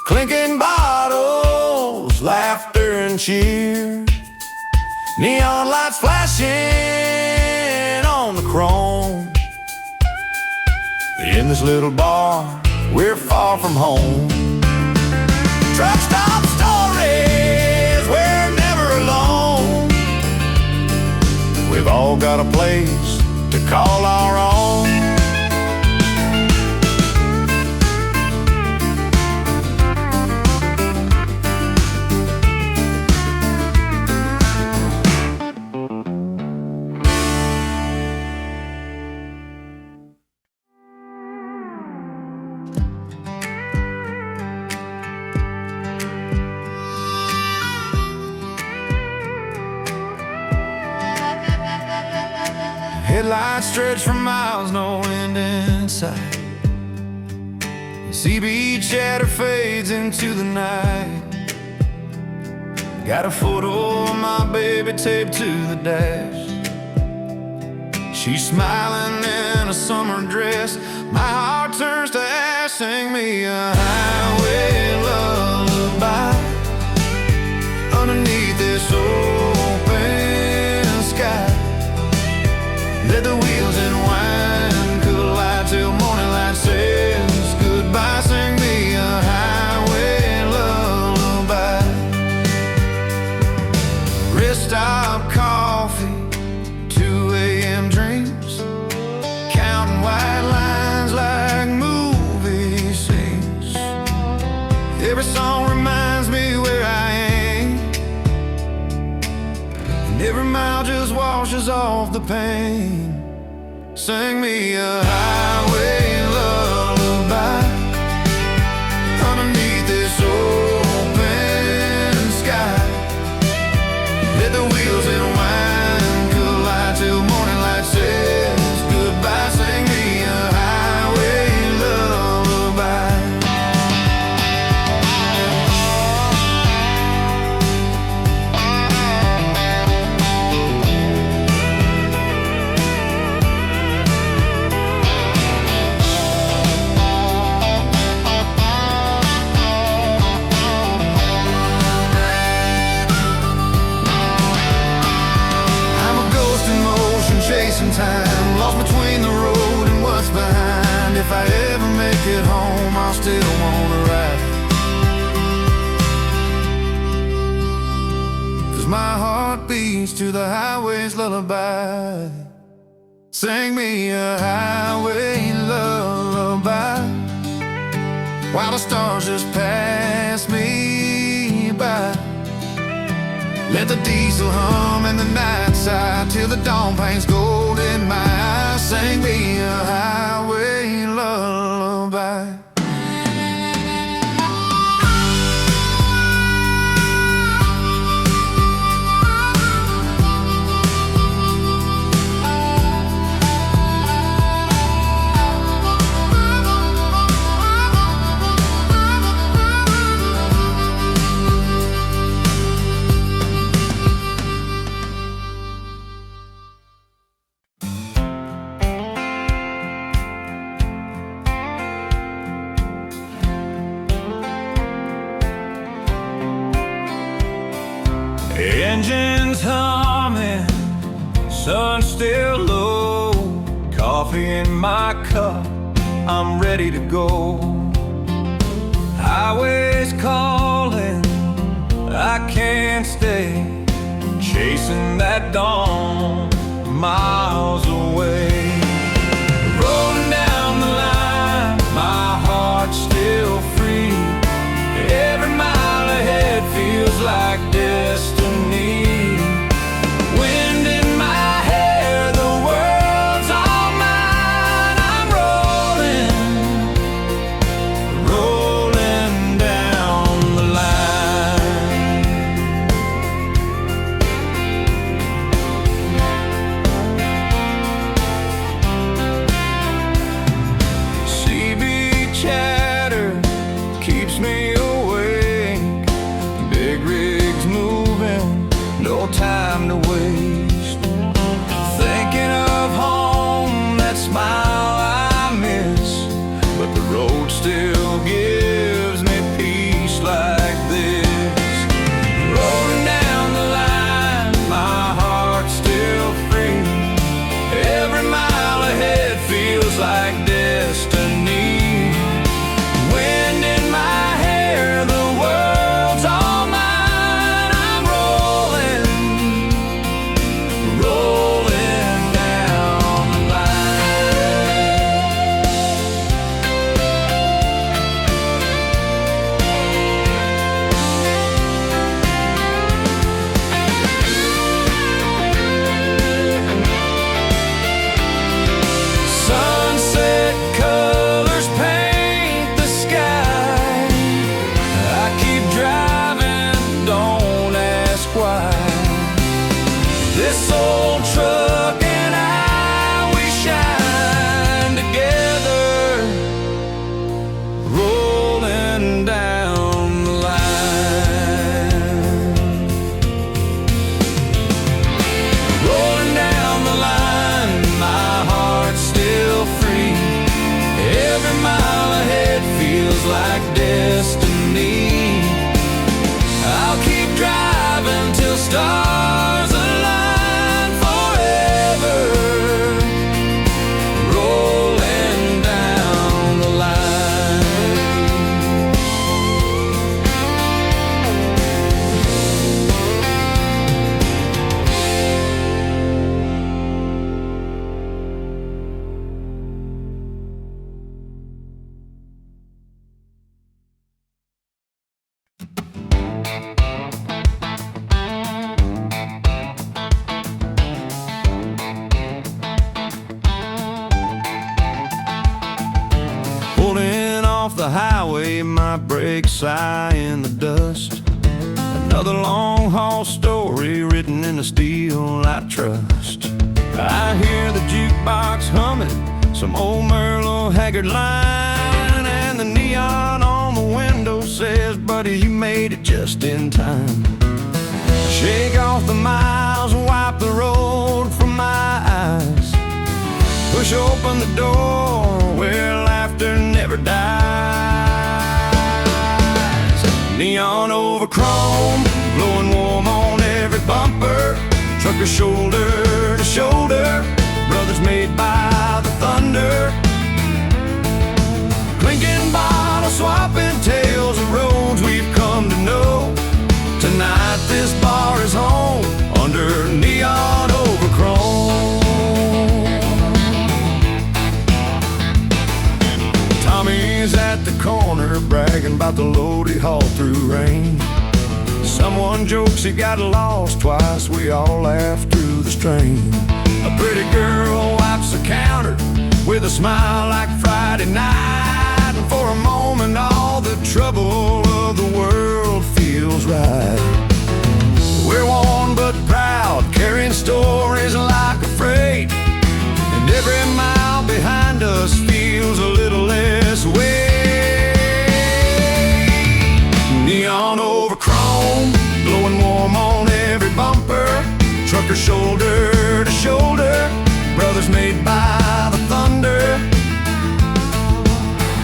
clinking bottles, laughter and cheer. Neon lights flashing on the chrome. In this little bar, we're far from home. Truck stop stories, we're never alone. We've all got a place to call our own. Headlights stretch for miles, no end in sight. CB chatter fades into the night. Got a photo of my baby taped to the dash. She's smiling in a summer dress. My heart turns to ash. Sing me a highway lullaby underneath this open sky. Let the wheels and wine collide till morning light says goodbye. Sing me a highway lullaby. Rest stop coffee, 2 a.m. dreams, counting white lines like movie scenes. Every song reminds me where I am, and every mile just washes off the pain. Sing me a highway lullaby underneath this open sky. Let the wheels and wine collide till morning light says goodbye. Sing me a highway lullaby. Chasing time, lost between the road and what's behind. If I ever make it home, I'll still wanna ride. 'Cause my heart beats to the highway's lullaby. Sing me a highway lullaby while the stars just pass me by. Let the diesel hum and the night sigh till the dawn paints gold in my eyes. Sing me a highway lullaby. Engines humming, sun still low, coffee in my cup, I'm ready to go. Highways calling, I can't stay, chasing that dawn miles away. Rolling down the line, my heart's still free. Every mile ahead feels like destiny. Wind in my hair, the world's all mine. I'm rolling down the line. like destiny. Wind in my hair, the world's all mine. I'm rolling, rolling down the line. Sunset colors paint the sky. I keep driving, don't ask why. This old truck and I, we shine together, rolling down the line. Rolling down the line, my heart's still free. Every mile ahead feels like destiny. I'll keep driving till stars align forever, rolling down the line. Pulling off the highway, my brakes sigh in the dust. Another long haul story written in the steel I trust. I hear the jukebox humming some old Merle Haggard line, and the neon on the window says, buddy, you made it just in time. Shake off the miles and wipe the road from my eyes. Push open the door where laughter never dies. Neon over chrome, blowing warm on every bumper. Truckers shoulder to shoulder, brothers made by the thunder. Clinking bottles, swapping tales of roads we've come to know. Tonight this bar is home under neon over chrome. Tommy's at the corner bragging about the load he hauled through rain. Someone jokes he got lost twice, we all laugh through the strain. A pretty girl wipes the counter with a smile like Friday night, and for a moment all the trouble of the world feels right. We're worn but proud, carrying stories like a freight, and every mile behind us feels a little less weight. Neon over chrome, blowing warm on every bumper. Truckers shoulder to shoulder, brothers made by the thunder.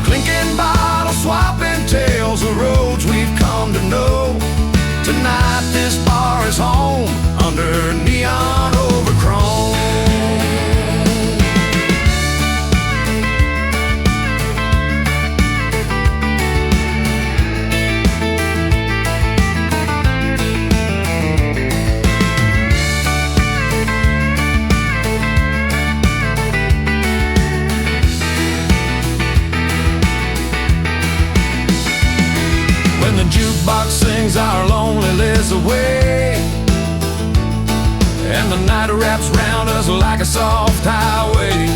Clinking bottles, swapping tales of roads we've come to know. Tonight this bar is home under neon over chrome. When the jukebox sings our lonely lives away, and the night wraps round us like a soft highway,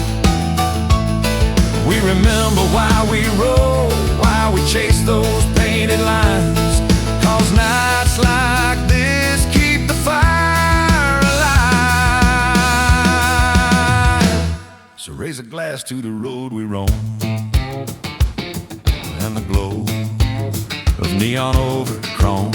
we remember why we rode, why we chased those painted lines. Cause nights like this keep the fire alive. So raise a glass to the road we roam, and the glow of neon over chrome.